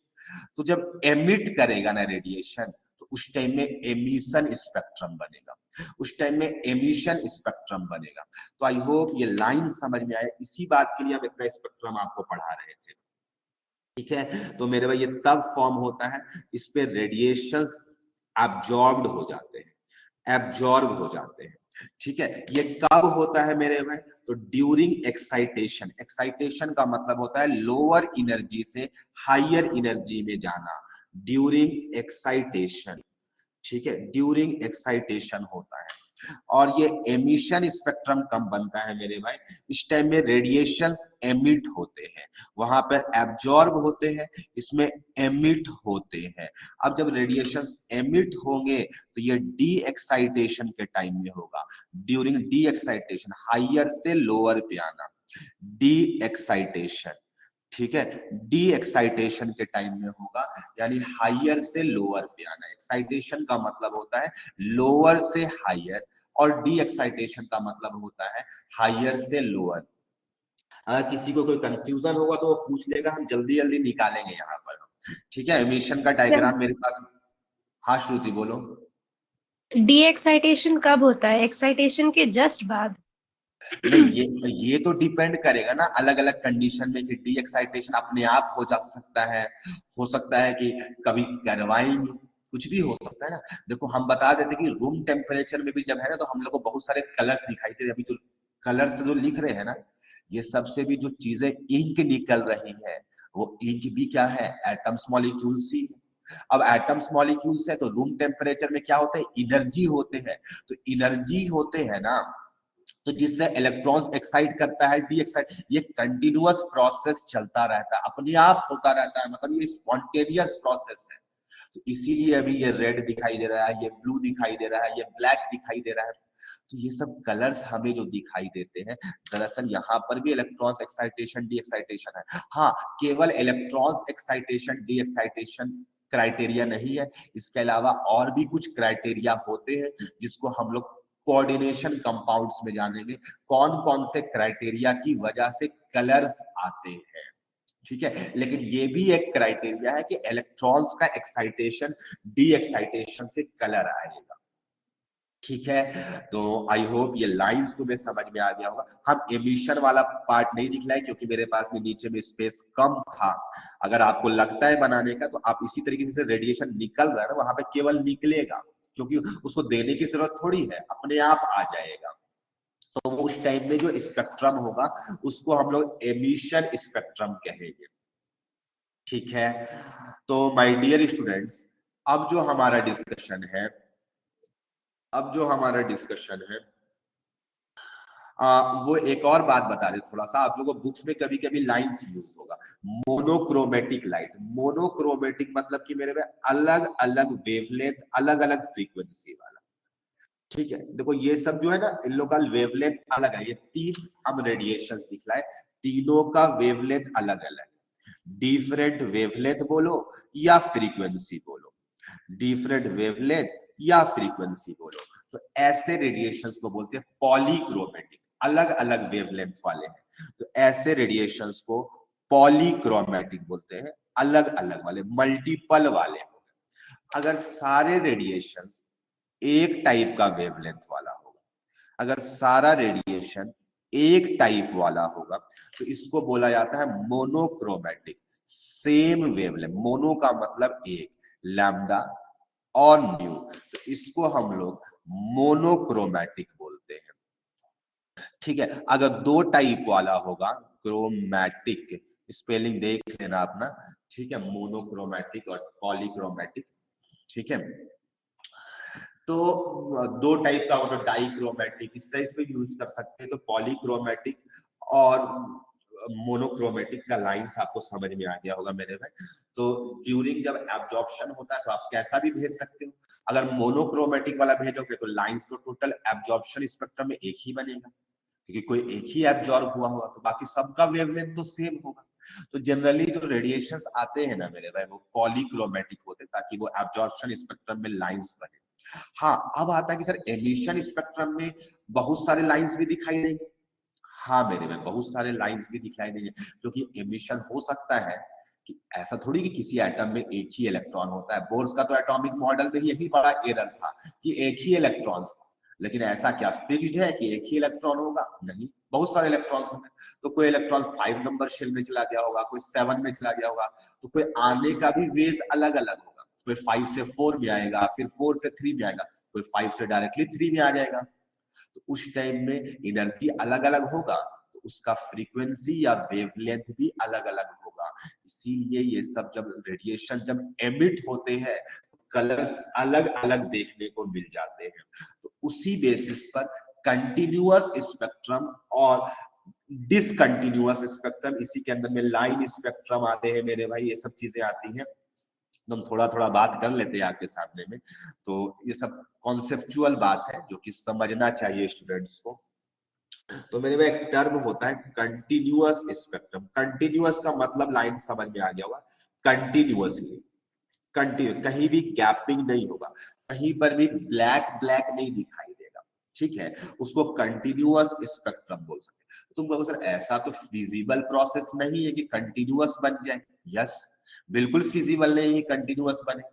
तो जब एमिट करेगा ना रेडिएशन, तो उस टाइम में एमिशन स्पेक्ट्रम बनेगा, उस टाइम में एमिशन स्पेक्ट्रम बनेगा। तो आई होप ये लाइन समझ में आए, इसी बात के लिए हम इतना स्पेक्ट्रम आपको पढ़ा रहे थे। ठीक है, तो मेरे भाई ये तब फॉर्म होता है, इस पे रेडिएशंस एब्जॉर्ब्ड हो जाते हैं, एब्जॉर्ब हो जाते हैं। ठीक है, ये कब होता है मेरे भाई? तो ड्यूरिंग एक्साइटेशन। एक्साइटेशन का मतलब होता है लोअर एनर्जी से हायर एनर्जी में जाना, ड्यूरिंग एक्साइटेशन। ठीक है, ड्यूरिंग एक्साइटेशन होता है। और ये एमिशन स्पेक्ट्रम कम बनता है मेरे भाई, इस टाइम में रेडिएशंस एमिट होते हैं, वहां पर एब्जॉर्ब होते हैं, इसमें एमिट होते हैं। अब जब रेडिएशंस एमिट होंगे तो ये डी एक्साइटेशन के टाइम में होगा, ड्यूरिंग डी एक्साइटेशन, हायर से लोअर पे आना, डी एक्साइटेशन। ठीक है, डी एक्साइटेशन के टाइम में होगा, यानी हायर से लोअर पे आना। एक्साइटेशन का मतलब होता है लोअर से हायर, और डी एक्साइटेशन का मतलब होता है हायर से लोअर। अगर किसी को कोई कंफ्यूजन होगा तो वो पूछ लेगा, हम जल्दी जल्दी निकालेंगे यहाँ पर। ठीक है, एमिशन का डायग्राम मेरे पास। हाँ श्रुति बोलो। डी एक्साइटेशन कब होता है? एक्साइटेशन के जस्ट बाद? नहीं, ये तो डिपेंड करेगा ना अलग अलग कंडीशन में, कि डी एक्साइटेशन अपने आप हो जा सकता है, हो सकता है कि कभी करवाएंगे, कुछ भी हो सकता है ना। देखो हम बता देते कि रूम टेम्परेचर में भी जब है ना, तो हम लोग को बहुत सारे कलर्स दिखाई दे रहे हैं। अभी जो कलर्स जो लिख रहे हैं ना, ये सबसे भी जो चीजें इंक निकल रही है, वो इंक भी क्या है? एटम्स मॉलिक्यूल्स ही है। अब एटम्स मॉलिक्यूल्स है तो रूम टेम्परेचर में क्या होता है? एनर्जी होते हैं। तो एनर्जी होते हैं ना, तो जिससे इलेक्ट्रॉन्स एक्साइट करता है, डी एक्साइट, ये कंटिन्यूअस प्रोसेस चलता रहता है, अपने आप होता रहता है, मतलब ये स्पॉन्टेनियस प्रोसेस है। तो इसीलिए अभी ये रेड दिखाई दे रहा है, ये ब्लू दिखाई दे रहा है, ये ब्लैक दिखाई दे रहा है। तो ये सब कलर्स हमें जो दिखाई देते हैं, दरअसल यहाँ पर भी इलेक्ट्रॉन्स एक्साइटेशन डी एक्साइटेशन है। हाँ, केवल electrons excitation D excitation criteria नहीं है, इसके अलावा और भी कुछ क्राइटेरिया होते हैं, जिसको हम लोग कोऑर्डिनेशन कंपाउंड्स में जानेंगे, कौन कौन से क्राइटेरिया की वजह से कलर्स आते हैं। ठीक है, लेकिन ये भी एक क्राइटेरिया है कि इलेक्ट्रॉन्स का एक्साइटेशन डी एक्साइटेशन से कलर आएगा। ठीक है, तो आई होप ये लाइंस तुम्हें समझ में आ गया होगा। हम एमिशन वाला पार्ट नहीं दिखलाए क्योंकि मेरे पास में नीचे में स्पेस कम था। अगर आपको लगता है बनाने का तो आप इसी तरीके से रेडिएशन निकल रहा है ना, वहां पे केवल निकलेगा, क्योंकि उसको देने की जरूरत थोड़ी है, अपने आप आ जाएगा। तो उस टाइम में जो स्पेक्ट्रम होगा उसको हम लोग एमिशन स्पेक्ट्रम कहेंगे। ठीक है, तो माय डियर स्टूडेंट्स, अब जो हमारा डिस्कशन है, वो एक और बात बता दे थोड़ा सा। आप लोगों को बुक्स में कभी कभी लाइंस यूज होगा, मोनोक्रोमेटिक लाइट। मोनोक्रोमेटिक मतलब कि मेरे में अलग अलग वेवलेंथ, अलग अलग फ्रीक्वेंसी वाला। ठीक है, देखो ये सब जो है ना, इन लोग का वेवलेंथ अलग है। ये तीन हम रेडिएशंस दिखलाए, तीनों का वेवलेंथ अलग अलग है। डिफरेंट वेवलेंथ बोलो या फ्रीक्वेंसी बोलो, डिफरेंट वेवलेंथ या फ्रीक्वेंसी बोलो, तो ऐसे रेडिएशंस को बोलते हैं पॉलीक्रोमेटिक। अलग अलग वेवलेंथ वाले हैं, तो ऐसे रेडिएशंस को पॉलीक्रोमेटिक बोलते हैं, अलग अलग वाले, मल्टीपल वाले हो गए। अगर सारे रेडिएशंस एक टाइप का वेवलेंथ वाला होगा, अगर सारा रेडिएशन एक टाइप वाला होगा, तो इसको बोला जाता है मोनोक्रोमेटिक, सेम वेवलेंथ। मोनो का मतलब एक, लैम्डा और न्यू, तो इसको हम लोग मोनोक्रोमेटिक बोलते हैं। ठीक है, अगर दो टाइप वाला होगा, क्रोमैटिक, स्पेलिंग देख लेना अपना। ठीक है, मोनोक्रोमेटिक और पॉलीक्रोमेटिक। ठीक है, तो दो टाइप का होता है, डाइक्रोमेटिक इस टाइप पे यूज कर सकते हैं, तो पॉलीक्रोमेटिक और मोनोक्रोमेटिक का लाइंस आपको समझ में आ गया होगा मेरे भाई। तो ड्यूरिंग जब एब्जॉर्प्शन होता है तो आप कैसा भी भेज सकते हो। अगर मोनोक्रोमेटिक वाला भेजोगे तो लाइंस तो टोटल एब्जॉर्प्शन स्पेक्ट्रम में एक ही बनेगा, क्योंकि कोई एक ही एब्जॉर्ब हुआ होगा, तो बाकी सबका वेवलेंथ तो सेम होगा। तो जनरली जो रेडिएशंस आते हैं ना मेरे भाई वो पॉलीक्रोमेटिक होते हैं, ताकि वो एब्जॉर्प्शन स्पेक्ट्रम में लाइंस बने। हाँ, अब आता है कि सर एमिशन स्पेक्ट्रम में बहुत सारे लाइंस भी दिखाई देंगे। हाँ मेरे में बहुत सारे लाइंस भी दिखाई देंगे, क्योंकि एमिशन हो सकता है कि ऐसा थोड़ी कि किसी एटम में एक ही इलेक्ट्रॉन होता है। बोर्स का तो एटॉमिक मॉडल में यही बड़ा एरर था कि एक ही इलेक्ट्रॉन था, लेकिन ऐसा क्या फिक्स्ड है कि एक ही इलेक्ट्रॉन होगा? नहीं, बहुत सारे इलेक्ट्रॉन्स होंगे। तो कोई इलेक्ट्रॉन 5 नंबर शेल में चला गया होगा, कोई 7 में चला गया होगा, तो कोई आने का भी वेज अलग अलग होगा। कोई 5 से 4 में आएगा, फिर 4 से 3 में आएगा, कोई 5 से डायरेक्टली 3 में आ जाएगा। तो उस टाइम में एनर्जी अलग अलग होगा, तो उसका फ्रीक्वेंसी या वेवलेंथ भी अलग अलग होगा। इसीलिए ये सब जब रेडिएशन जब एमिट होते हैं कलर्स अलग अलग देखने को मिल जाते हैं। तो उसी बेसिस पर कंटिन्यूअस स्पेक्ट्रम और डिसकंटिन्यूअस स्पेक्ट्रम, इसी के अंदर में लाइन स्पेक्ट्रम आते हैं मेरे भाई, ये सब चीजें आती हैं। हम थोड़ा थोड़ा बात कर लेते हैं आपके सामने में। तो ये सब कॉन्सेप्चुअल बात है जो कि समझना चाहिए स्टूडेंट्स को। तो मेरे में एक टर्म होता है कंटिन्यूअस स्पेक्ट्रम। कंटिन्यूअस का मतलब लाइन समझ में आ गया होगा, कंटिन्यूअसली कंटिन्यू, कहीं भी गैपिंग नहीं होगा, कहीं पर भी ब्लैक ब्लैक नहीं दिखाई देगा, ठीक है, उसको कंटिन्यूअस स्पेक्ट्रम बोल सकते हैं। तुम कहो सर ऐसा तो फिजिबल प्रोसेस नहीं है कि कंटिन्यूअस बन जाए। यस, बिल्कुल फिजिबल नहीं है कंटिन्यूअस बने,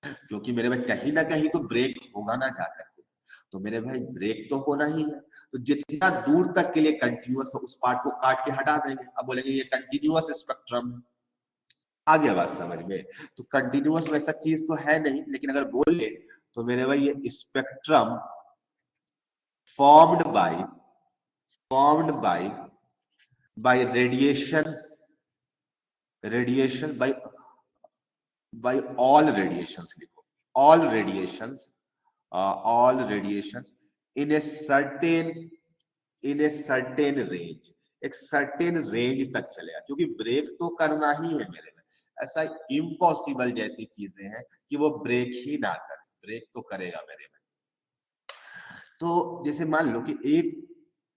क्योंकि मेरे भाई कहीं ना कहीं तो ब्रेक होगा ना जाकर के। तो मेरे भाई ब्रेक तो होना ही है, तो जितना दूर तक के लिए कंटिन्यूअस हो उस पार्ट को काट के हटा देंगे। अब बोलेंगे ये कंटिन्यूअस स्पेक्ट्रम है। आ गया बात समझ में? तो कंटिन्यूअस वैसा चीज तो है नहीं, लेकिन अगर बोले तो मेरे भाई ये spectrum formed by radiation by all radiations, लिखो all radiations in a certain range, एक सर्टेन रेंज तक चलेगा, क्योंकि ब्रेक तो करना ही है मेरे में। ऐसा इम्पॉसिबल जैसी चीजें हैं कि वो ब्रेक ही ना करे, ब्रेक तो करेगा मेरे में। तो जैसे मान लो कि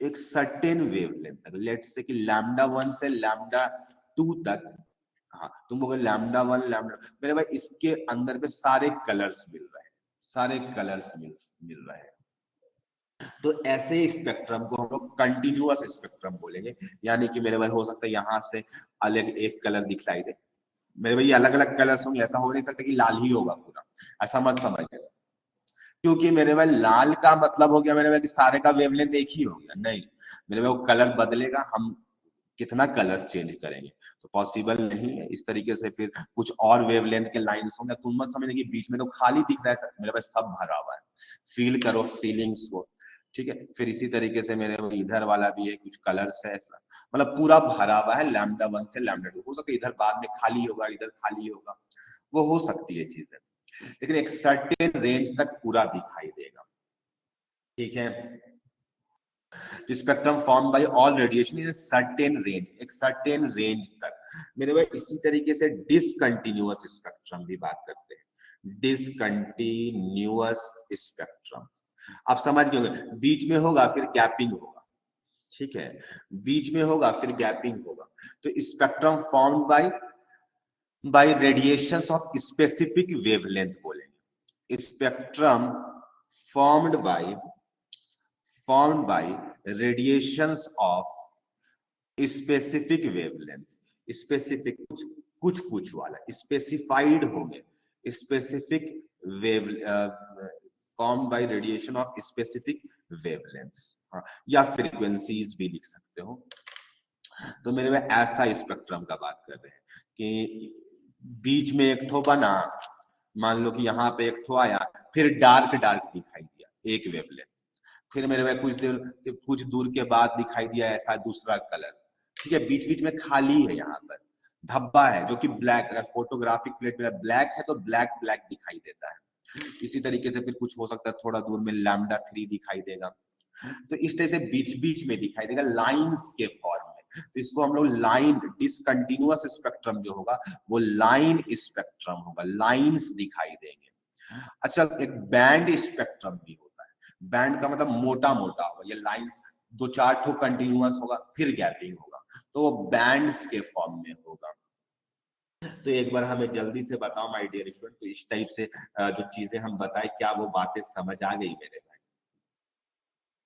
एक सर्टेन वेवलेंथ तक, लेट्स से कि λ1 से λ2 तक, हाँ तुम बोलोगे λ1 λ, मेरे भाई इसके अंदर में सारे कलर्स मिल रहे हैं, सारे कलर्स मिल रहे हैं। तो ऐसे स्पेक्ट्रम को हम लोग कंटिन्यूअस स्पेक्ट्रम बोलेंगे। यानी कि मेरे भाई हो सकता है यहाँ से अलग एक कलर दिखलाई दे, मेरे भाई अलग अलग कलर्स होंगे, ऐसा हो नहीं सकता कि लाल ही होगा पूरा, ऐसा मत समझिएगा। क्योंकि मेरे भाई लाल का मतलब हो गया मेरे भाई कि सारे का वेवलेंथ एक ही हो गया, नहीं मेरे भाई वो कलर बदलेगा, हम कितना कलर्स चेंज करेंगे, तो पॉसिबल नहीं है। इस तरीके से फिर कुछ और वेवलेंथ के लाइंस होंगे, तुम मत समझने कि बीच में तो खाली दिख रहा है, मेरे पास सब भरा हुआ है। फील करो फीलिंग्स को, ठीक है। फिर इसी तरीके से मेरे इधर वाला भी है, कुछ कलर्स है ऐसा, मतलब पूरा भरा हुआ है λ1 से λ2। हो सकता है इधर बाद में खाली होगा, इधर खाली होगा, वो हो सकती है चीजें, लेकिन एक सर्टेन रेंज तक पूरा दिखाई देगा, ठीक है। Spectrum form by all radiation in certain range, एक सर्टेन रेंज तक मेरे भाई। इसी तरीके से डिसकंटिन्यूअस स्पेक्ट्रम भी बात करते हैं, डिसकंटिन्यूअस स्पेक्ट्रम। आप समझ गए होंगे, बीच में होगा फिर गैपिंग होगा, ठीक है, बीच में होगा फिर गैपिंग होगा। तो spectrum formed by radiations of specific wavelength बोलेंगे। Spectrum formed by radiations of specific wavelength, specific कुछ वाला स्पेसिफाइड होंगे, specific wave form by radiation of specific wavelengths, या फ्रीक्वेंसीज भी लिख सकते हो। तो मेरे में ऐसा स्पेक्ट्रम का बात कर रहे हैं कि बीच में एक ठो बना, मान लो कि यहाँ पे एक ठो आया, फिर डार्क दिखाई दिया एक वेवलेंथ, फिर मेरे में कुछ दूर के बाद दिखाई दिया ऐसा दूसरा कलर, ठीक है। बीच बीच में खाली है, यहाँ पर धब्बा है जो कि ब्लैक, अगर फोटोग्राफिक प्लेट में ब्लैक है तो ब्लैक दिखाई देता है, इसी तरीके से फिर कुछ हो सकता है थोड़ा दूर में लैम्डा 3 दिखाई देगा। तो इस तरह से बीच बीच में दिखाई देगा लाइंस के फॉर्म में। तो इसको हम लोग लाइन, डिसकंटिन्यूअस स्पेक्ट्रम जो होगा वो लाइन स्पेक्ट्रम होगा, लाइंस दिखाई देंगे। अच्छा, एक बैंड स्पेक्ट्रम भी होता है। बैंड का मतलब मोटा मोटा होगा, ये लाइंस दो चार ठो कंटिन्यूअस होगा फिर गैपिंग होगा, तो वो बैंड्स के फॉर्म में होगा। तो एक बार हमें जल्दी से बताओ माय डियर स्टूडेंट, तो इस टाइप से जो चीजें हम बताए, क्या वो बातें समझ आ गई मेरे भाई?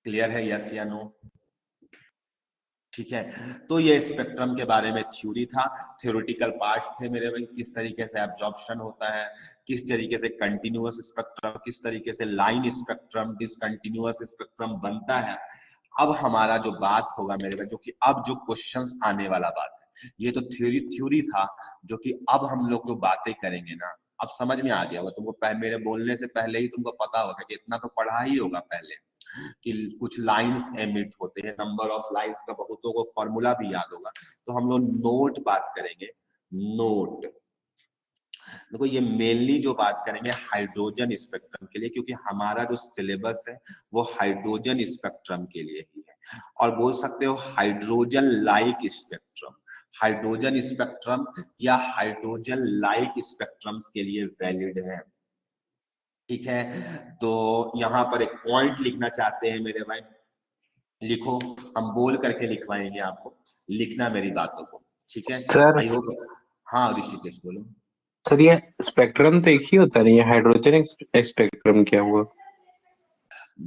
क्लियर है, यस या नो? ठीक है, तो ये स्पेक्ट्रम के बारे में थ्योरी था, थ्योरेटिकल पार्ट्स थे मेरे भाई, किस तरीके से एब्जॉर्प्शन होता है, किस तरीके से कंटिन्यूअस स्पेक्ट्रम, किस तरीके से लाइन स्पेक्ट्रम, डिसकंटिन्यूअस स्पेक्ट्रम बनता है। अब हमारा जो बात होगा मेरे भाई, जो कि अब जो क्वेश्चंस आने वाला बात है, ये तो थ्योरी था, जो कि अब हम लोग जो बातें करेंगे ना, अब समझ में आ गया होगा तुमको, मेरे बोलने से पहले ही तुमको पता होगा कि इतना तो पढ़ा ही होगा पहले कि कुछ लाइंस एमिट होते हैं, नंबर ऑफ लाइंस का बहुतों को फॉर्मूला भी याद होगा। तो हम लोग नोट बात करेंगे, नोट। देखो ये मेनली जो बात करेंगे हाइड्रोजन स्पेक्ट्रम के लिए, क्योंकि हमारा जो सिलेबस है वो हाइड्रोजन स्पेक्ट्रम के लिए ही है, और बोल सकते हो hydrogen like spectrum, hydrogen spectrum या हाइड्रोजन लाइक स्पेक्ट्रम्स के लिए वैलिड है। ठीक है, तो यहाँ पर एक पॉइंट लिखना चाहते हैं मेरे भाई, लिखो, हम बोल करके लिखवाएंगे आपको, लिखना मेरी बातों को, ठीक है? Sir I hope. हाँ ऋषिकेश बोलो। सर ये स्पेक्ट्रम तो एक ही होता नहीं है, हाइड्रोजन स्पेक्ट्रम क्या हुआ?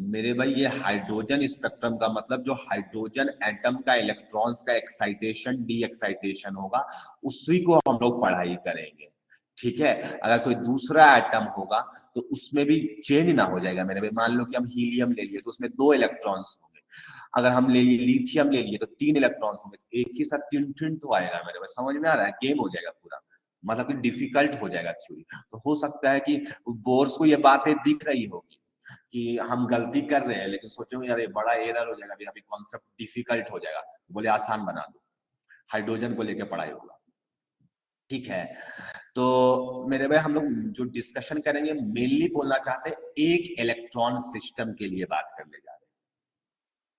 मेरे भाई ये हाइड्रोजन स्पेक्ट्रम का मतलब जो हाइड्रोजन एटम का इलेक्ट्रॉन्स का एक्साइटेशन डी एक्साइटेशन होगा, उसी को हम लोग पढ़ाई करेंगे। ठीक है, अगर कोई दूसरा एटम होगा तो उसमें भी चेंज ना हो जाएगा मेरे भाई। मान लो कि हम हीलियम ले लिए तो उसमें 2 इलेक्ट्रॉन्स होंगे, अगर हम ले लिए लिथियम ले लिए तो 3 इलेक्ट्रॉन्स होंगे, तो एक ही साथ 3 तो आएगा मेरे भाई। समझ में आ रहा है? गेम हो जाएगा पूरा, मतलब कि डिफिकल्ट हो जाएगा थ्योरी। तो हो सकता है कि बोर्स को ये बातें दिख रही होगी कि हम गलती कर रहे हैं, लेकिन सोचोगे यार ये बड़ा एरर हो जाएगा, अभी कॉन्सेप्ट डिफिकल्ट हो जाएगा, बोले आसान बना दो, हाइड्रोजन को लेकर पढ़ाई होगा। ठीक है, तो मेरे भाई हम लोग जो डिस्कशन करेंगे मेनली बोलना चाहते हैं एक इलेक्ट्रॉन सिस्टम के लिए बात करने जा रहे हैं।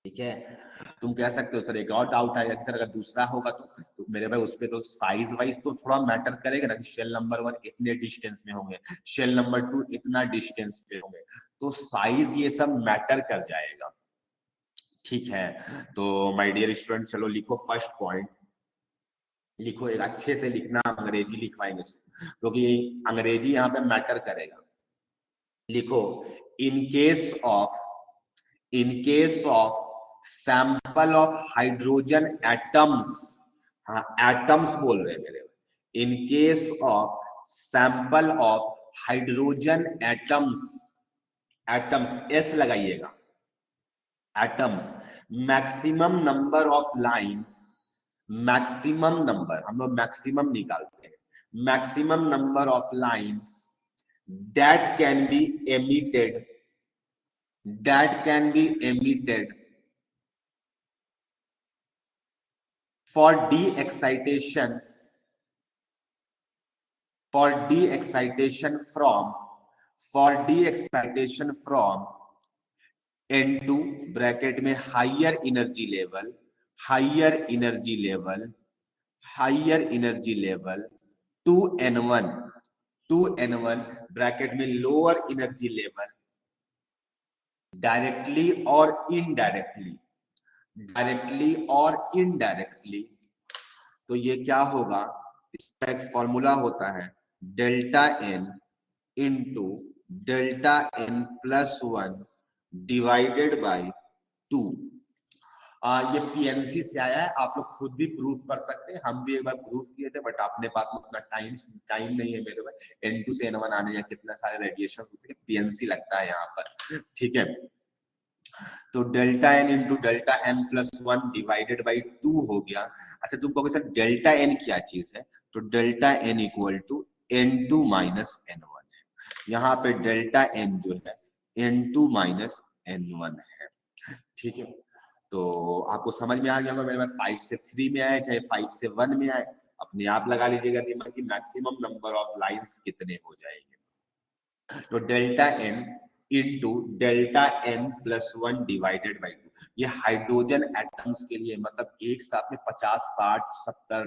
ठीक है, तुम कह सकते हो सर एक और डाउट आएगा कि सर अगर दूसरा होगा तो मेरे भाई उस पे तो साइज वाइज तो थोड़ा मैटर करेगा ना, कि शेल नंबर 1 इतने डिस्टेंस में होंगे, शेल नंबर 2 इतना डिस्टेंस पे होंगे, तो साइज ये सब मैटर कर जाएगा। ठीक है, तो माय डियर स्टूडेंट चलो लिखो फर्स्ट पॉइंट, लिखो, एक अच्छे से लिखना, अंग्रेजी लिखवाएंगे क्योंकि तो अंग्रेजी यहाँ पे मैटर करेगा। लिखो, in case of sample of hydrogen atoms, हाँ एटम्स बोल रहे हैं मेरे, in case of sample of hydrogen atoms, atoms S लगाइएगा, atoms, maximum number of lines, maximum number, हम लोग मैक्सिमम निकालते हैं, maximum number of lines that can be emitted, that can be emitted for de-excitation, for de-excitation from N2 bracket में higher energy level, higher energy level, higher energy level to N1 bracket में लोअर एनर्जी लेवल, डायरेक्टली और इनडायरेक्टली, डायरेक्टली और इनडायरेक्टली। तो ये क्या होगा, इसका एक फॉर्मूला होता है delta N into delta N plus 1 divided by 2। ये पीएनसी से आया है, आप लोग खुद भी प्रूफ कर सकते हैं, हम भी एक बार प्रूफ किए थे, बट अपने पास उतना टाइम नहीं है मेरे पास, N2 से N1 आने या कितना सारे रेडिएशन होते हैं, पीएनसी लगता है यहाँ पर। ठीक है, तो delta N into delta N plus 1 divided by 2 हो गया। अच्छा तुम कहोगे सर डेल्टा एन क्या चीज है, तो delta n equal to N2 minus N1 है। यहाँ पे डेल्टा एन जो है N2 माइनस N1 है। ठीक है, तो आपको समझ में आ गया होगा मेरे पास 5 से 3 में आए चाहे 5 से 1 में आए, अपने आप लगा लीजिएगा दिमाग की मैक्सिमम नंबर ऑफ लाइंस कितने हो जाएंगे। तो delta N into delta N plus 1 divided by 2, ये हाइड्रोजन एटम्स के लिए, मतलब एक साथ में 50, 60, 70,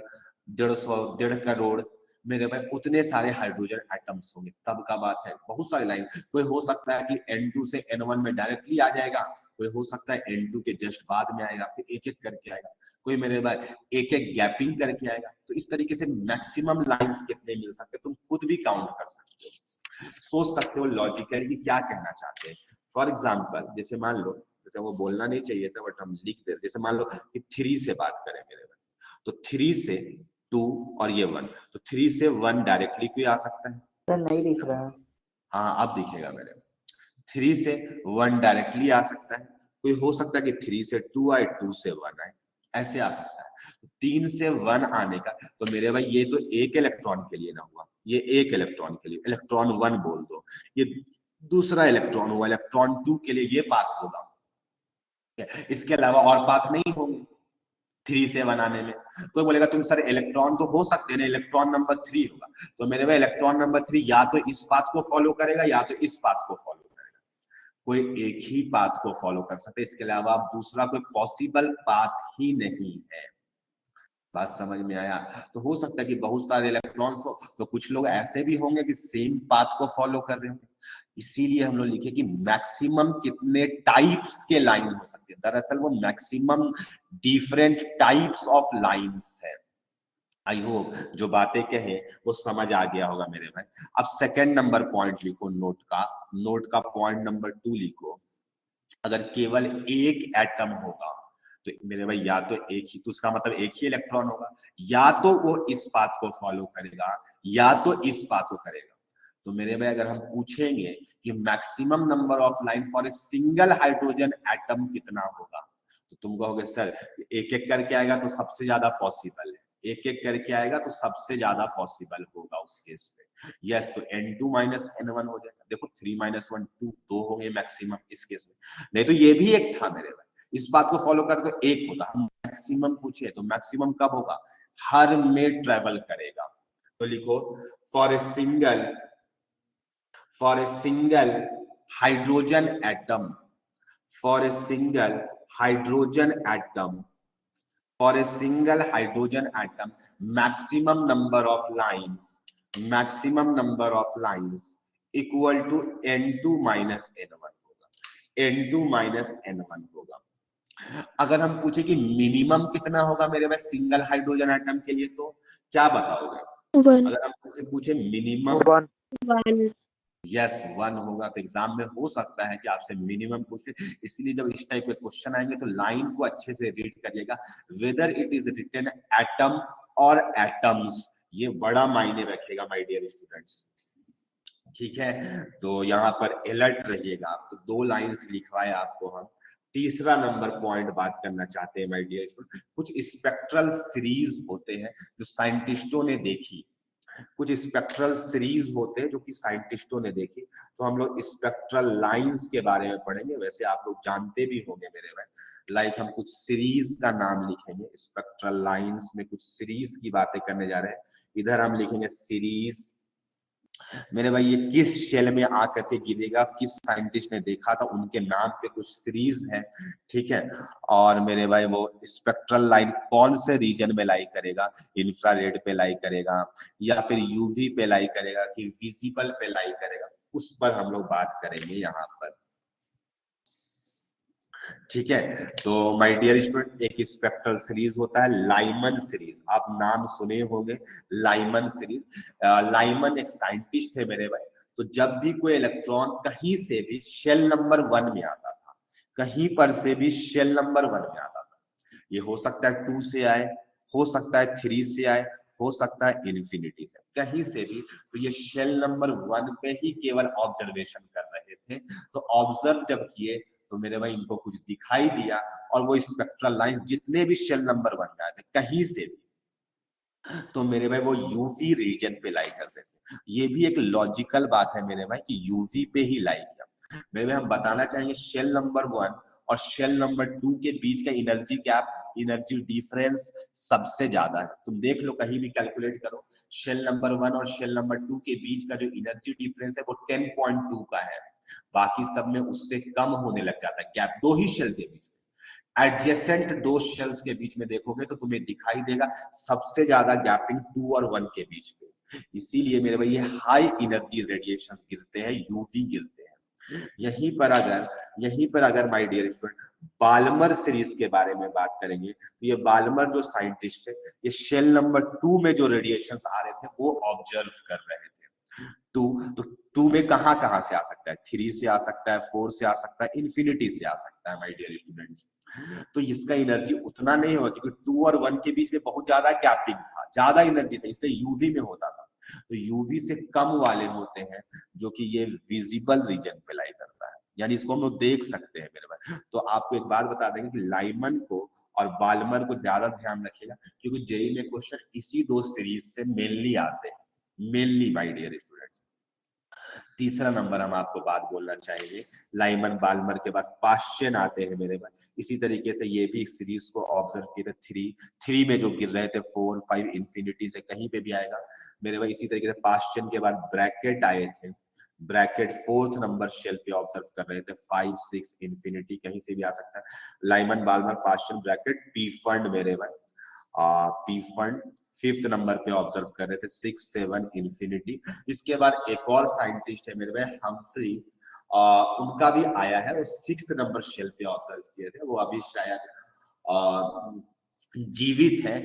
150, 1.5 करोड़ मेरे भाई उतने सारे हाइड्रोजन एटम्स होंगे, तब का बात है। बहुत सारे लाइन, कोई हो सकता है कि N2 से N1 में डायरेक्टली आ जाएगा, कोई हो सकता है N2 के जस्ट बाद में आएगा, फिर एक एक करके आएगा, कोई मेरे भाई एक एक गैपिंग करके आएगा। तो इस तरीके से मैक्सिमम लाइंस कितने मिल सकते हैं तुम खुद भी काउंट कर सकते हो, सोच सकते हो लॉजिकली क्या कहना चाहते हैं। फॉर एग्जाम्पल जैसे मान लो, जैसे वो बोलना नहीं चाहिए था बट हम लिख दे, जैसे मान लो कि 3 से बात करें मेरे भाई, तो 3 से 2 और ये 1, तो 3 से 1 डायरेक्टली कोई आ सकता है। सर नहीं दिख रहा। हाँ अब दिखेगा मेरे। 3 से 1 डायरेक्टली आ सकता है, कोई हो सकता है कि 3 से 2 आए, 2 से 1 आए, ऐसे आ सकता है। 3 से 1 आने का, तो मेरे भाई ये तो एक इलेक्ट्रॉन के लिए ना हुआ, ये एक इलेक्ट्रॉन के लिए, इलेक्ट्रॉन 1 बोल दो, ये दूसरा इलेक्ट्रॉन हुआ, इलेक्ट्रॉन 2 के लिए ये पाथ होगा, इसके अलावा और पाथ नहीं होंगे 3 से 1 आने में। कोई बोलेगा तुम सर इलेक्ट्रॉन तो हो सकते हैं ना, इलेक्ट्रॉन नंबर 3 होगा, तो मेरे भाई इलेक्ट्रॉन नंबर 3 या तो इस पाथ को फॉलो करेगा या तो इस पाथ को फॉलो करेगा, कोई एक ही पाथ को फॉलो कर सकते, इसके अलावा दूसरा कोई पॉसिबल पाथ ही नहीं है। बात समझ में आया? तो हो सकता है कि बहुत सारे इलेक्ट्रॉन्स हो, तो कुछ लोग ऐसे भी होंगे कि सेम पाथ को फॉलो कर रहे होंगे। इसीलिए हम लोग लिखे कि मैक्सिमम कितने टाइप्स के लाइन हो सकते हैं, दरअसल वो maximum different types of lines है। आई होप जो बातें कहे वो समझ आ गया होगा मेरे भाई। अब सेकंड नंबर पॉइंट लिखो, नोट का पॉइंट नंबर 2 लिखो। अगर केवल एक एटम होगा तो मेरे भाई या तो एक ही, तो उसका मतलब एक ही इलेक्ट्रॉन होगा, या तो वो इस पाथ को फॉलो करेगा या तो इस पाथ को करेगा। तो मेरे भाई अगर हम पूछेंगे कि maximum number of line for a single hydrogen atom कितना होगा, तो तुम कहोगे सर एक एक करके आएगा तो सबसे ज्यादा पॉसिबल है, एक एक करके आएगा तो सबसे ज्यादा पॉसिबल होगा उस केस में। यस, तो N2 माइनस N1 हो जाएगा। देखो 3 माइनस 1 2, 2 होंगे मैक्सिमम इस केस में, नहीं तो ये भी एक था मेरे भाई, इस बात को फॉलो कर तो एक होगा। हम मैक्सिमम पूछे तो मैक्सिमम कब होगा, हर में ट्रेवल करेगा। तो लिखो for a single hydrogen atom, for a single hydrogen atom, for a single hydrogen atom, maximum number of lines equal to N2 minus N1 होगा, N2 minus N1 होगा। अगर हम पूछे कि मिनिमम कितना होगा मेरे पास सिंगल हाइड्रोजन एटम के लिए, तो क्या बताओगे? अगर हम पूछे मिनिमम 1 यस 1 होगा, तो एग्जाम में हो सकता है कि आपसे मिनिमम पूछे। इसलिए जब इस टाइप के क्वेश्चन आएंगे तो लाइन को अच्छे से रीड करिएगा, whether it is written atom और एटम्स, ये बड़ा मायने रखेगा माय डियर स्टूडेंट्स। ठीक है, तो यहाँ पर अलर्ट रहिएगा। तो 2 लाइंस लिखवाए आपको हम। तीसरा नंबर पॉइंट बात करना चाहते हैं माय डियर स्टूडेंट, कुछ स्पेक्ट्रल सीरीज होते हैं जो साइंटिस्टों ने देखी, कुछ स्पेक्ट्रल सीरीज होते हैं जो कि साइंटिस्टों ने देखी। तो हम लोग स्पेक्ट्रल लाइंस के बारे में पढ़ेंगे, वैसे आप लोग जानते भी होंगे मेरे भाई। लाइक हम कुछ सीरीज का नाम लिखेंगे, स्पेक्ट्रल लाइंस में कुछ सीरीज की बातें करने जा रहे हैं। इधर हम लिखेंगे सीरीज मेरे भाई, ये किस शेल में आकर के गिरेगा, किस साइंटिस्ट ने देखा था, उनके नाम पे कुछ सीरीज है। ठीक है, और मेरे भाई वो स्पेक्ट्रल लाइन कौन से रीजन में लाई करेगा, इंफ्रारेड पे लाई करेगा या फिर यूवी पे लाई करेगा कि विजिबल पे लाई करेगा, उस पर हम लोग बात करेंगे यहाँ पर। ठीक है, तो माय डियर स्टूडेंट एक स्पेक्ट्रल सीरीज होता है लाइमन सीरीज, आप नाम सुने होंगे लाइमन सीरीज। लाइमन एक साइंटिस्ट थे मेरे भाई। तो जब भी कोई इलेक्ट्रॉन कहीं से भी शेल नंबर 1 में आता था, कहीं पर से भी शेल नंबर 1 में आता था, ये हो सकता है 2 से आए, हो सकता है 3 से आए, हो सकता है इन्फिनिटी से, कहीं से भी, तो ये शेल नंबर 1 पे ही केवल ऑब्जर्वेशन कर रहे थे। तो ऑब्जर्व जब किए तो मेरे भाई इनको कुछ दिखाई दिया, और वो स्पेक्ट्रल लाइन जितने भी शेल नंबर 1 में आए थे कहीं से भी, तो मेरे भाई वो यूवी रीजन पे लाई करते थे। ये भी एक लॉजिकल बात है मेरे भाई कि यूवी पे ही लाई किया। मेरे भाई हम बताना चाहेंगे शेल नंबर 1 और शेल नंबर 2 के बीच का एनर्जी गैप, एनर्जी डिफरेंस सबसे ज्यादा है। तुम देख लो कहीं भी कैलकुलेट करो, शेल नंबर 1 और शेल नंबर 2 के बीच का जो एनर्जी डिफरेंस है वो 10.2 का है, बाकी सब में उससे कम होने लग जाता है गैप दो ही शेल के बीच में। एडजेसेंट दो शेल्स के बीच में देखोगे तो तुम्हें दिखाई देगा सबसे ज्यादा गैपिंग 2 और 1 के बीच में। इसीलिए मेरे भाई ये हाई एनर्जी रेडिएशंस गिरते हैं, यूवी गिरते हैं। यहीं पर अगर my dear student Balmer series के बारे में बात करेंगे तो ये बाल्मर जो साइंटिस्ट है, ये शेल नंबर 2 में जो रेडिएशंस आ रहे थे वो ऑब्जर्व कर रहे थे। तो 2 में कहां से आ सकता है, 3 से आ सकता है, 4 से आ सकता है, इन्फिनिटी से आ सकता है माय डियर स्टूडेंट्स। तो इसका एनर्जी उतना नहीं होगा क्योंकि 2 और 1 के बीच में बहुत ज्यादा गैपिंग था, ज्यादा एनर्जी था, इसलिए यूवी में होता था। तो यूवी से कम वाले होते हैं जो कि ये विजिबल रीजन पे लाई करता है, यानी इसको हम लोग देख सकते हैं मेरे भाई। तो आपको एक बात बता देंगे कि लाइमन को और बाल्मर को ज्यादा ध्यान रखिएगा क्योंकि जेईई में क्वेश्चन इसी दो सीरीज से मेनली आते हैं, मेनली माय डियर स्टूडेंट्स। तीसरा नंबर हम आपको बात बोलना चाहेंगे, लाइमन बाल्मर के बाद पाश्चन आते हैं मेरे भाई। इसी तरीके से ये भी एक सीरीज को ऑब्जर्व किए थे, 3 में जो गिर रहे थे, 4, 5 इन्फिनिटी से कहीं पे भी आएगा मेरे भाई। इसी तरीके से पाश्चन के बाद ब्रैकेट आए थे, ब्रैकेट 4th नंबर शेल पे ऑब्जर्व कर रहे थे, 5, 6 इन्फिनिटी कहीं से भी आ सकता है। Lyman Balmer Paschen Brackett Pfund मेरे भाई, पी फंड 5th नंबर पे ऑब्जर्व कर रहे थे, 6, 7 इन्फिनिटी। इसके बाद एक और साइंटिस्ट है मेरे भाई हम्फ्री, उनका भी आया है, वो 6th नंबर शेल पे ऑब्जर्व किए थे, वो अभी शायद जीवित है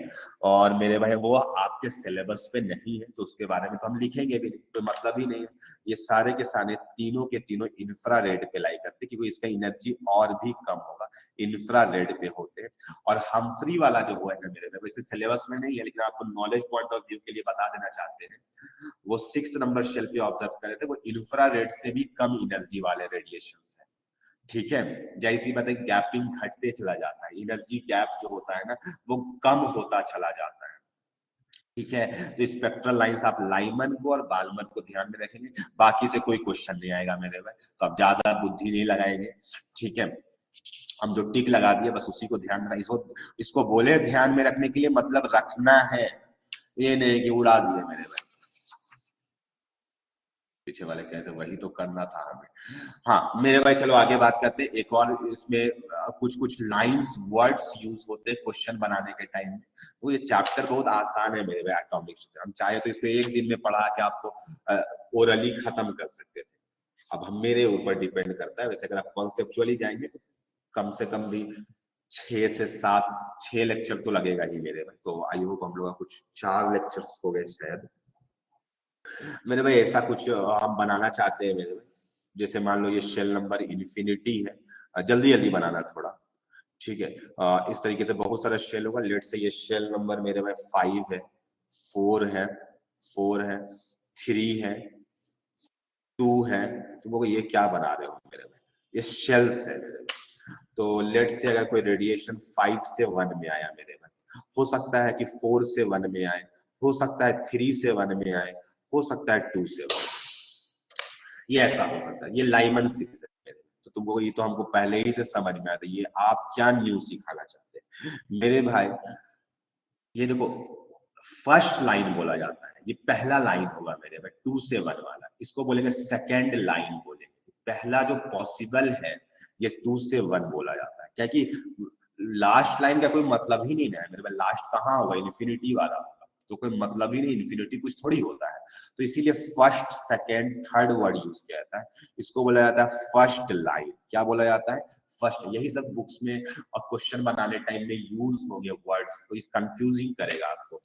और मेरे भाई वो आपके सिलेबस पे नहीं है तो उसके बारे में तो हम लिखेंगे भी नहीं, कोई मतलब ही नहीं है। ये सारे के सारे तीनों के तीनों इंफ्रारेड पे लाई करते क्योंकि इसका एनर्जी और भी कम होगा, इंफ्रारेड पे होते हैं। और हम्फ्री वाला जो हुआ है ना मेरे भाई, वैसे सिलेबस में नहीं है लेकिन आपको नॉलेज पॉइंट ऑफ व्यू के लिए बता देना चाहते हैं, वो 6th नंबर शेल पे ऑब्जर्व कर रहे थे, वो इंफ्रारेड से भी कम एनर्जी वाले रेडिएशन है। ठीक है, जैसी बात है गैपिंग घटते चला जाता है, एनर्जी गैप जो होता है ना वो कम होता चला जाता है। ठीक है, तो स्पेक्ट्रल लाइंस आप लाइमन को और बाल्मर को ध्यान में रखेंगे, बाकी से कोई क्वेश्चन नहीं आएगा मेरे भाई, तो आप ज्यादा बुद्धि नहीं लगाएंगे। ठीक है, हम जो टिक लगा दिए बस उसी को ध्यान में, इसको बोले ध्यान में रखने के लिए मतलब रखना है, ये नहीं कि उड़ा दिए मेरे भाई। पीछे वाले कहते वही तो करना था हमें। हाँ मेरे भाई चलो आगे बात करते हैं। एक और इसमें कुछ लाइंस वर्ड्स यूज होते हैं क्वेश्चन बनाने के टाइम में। वो ये चैप्टर बहुत आसान है मेरे भाई एटॉमिक स्ट्रक्चर, हम चाहे तो इसको एक दिन में पढ़ा के आपको ओरली खत्म कर सकते थे, अब हम मेरे ऊपर डिपेंड करता है। वैसे अगर आप कॉन्सेप्चुअली जाएंगे तो कम से कम भी 6 से 6 लेक्चर तो लगेगा ही मेरे भाई। तो आई होप हम लोग कुछ 4 लेक्चर्स हो गए शायद मेरे भाई, ऐसा कुछ हम बनाना चाहते हैं मेरे भाई। जैसे मान लो ये शेल नंबर इन्फिनिटी है, जल्दी जल्दी बनाना थोड़ा, ठीक है। इस तरीके से बहुत सारा शेल होगा, लेट से ये शेल नंबर मेरे भाई 5 है, 4 है, 3 है, 2 है। तुम लोग ये क्या बना रहे हो मेरे भाई, ये शेल्स है मेरे भाई। तो लेट से अगर कोई रेडिएशन 5 से 1 में आया मेरे भाई, हो सकता है कि 4 से 1 में आए, हो सकता है 3 से 1 में आए, हो सकता है 2 से 1, ये ऐसा हो सकता है। ये लाइमन सीरीज है तो तुमको ये तो हमको पहले ही से समझ में आता है, ये आप क्या न्यूज सिखाना चाहते हैं मेरे भाई। ये देखो फर्स्ट लाइन बोला जाता है, ये पहला लाइन होगा मेरे भाई 2 से 1 वाला, इसको बोलेंगे सेकेंड लाइन बोलेंगे। पहला जो पॉसिबल है ये 2 से 1 बोला जाता है, क्या कि लास्ट लाइन का कोई मतलब ही नहीं है मेरे भाई। लास्ट कहाँ होगा, इन्फिनिटी वाला होगा, तो कोई मतलब ही नहीं, इन्फिनिटी कुछ थोड़ी होता है। तो इसीलिए first, second, third word use किया जाता है, इसको बोला जाता है फर्स्ट लाइन। क्या बोला जाता है, फर्स्ट। यही सब बुक्स में और क्वेश्चन बनाने टाइम में यूज होंगे वर्ड्स, तो इस कंफ्यूजिंग करेगा आपको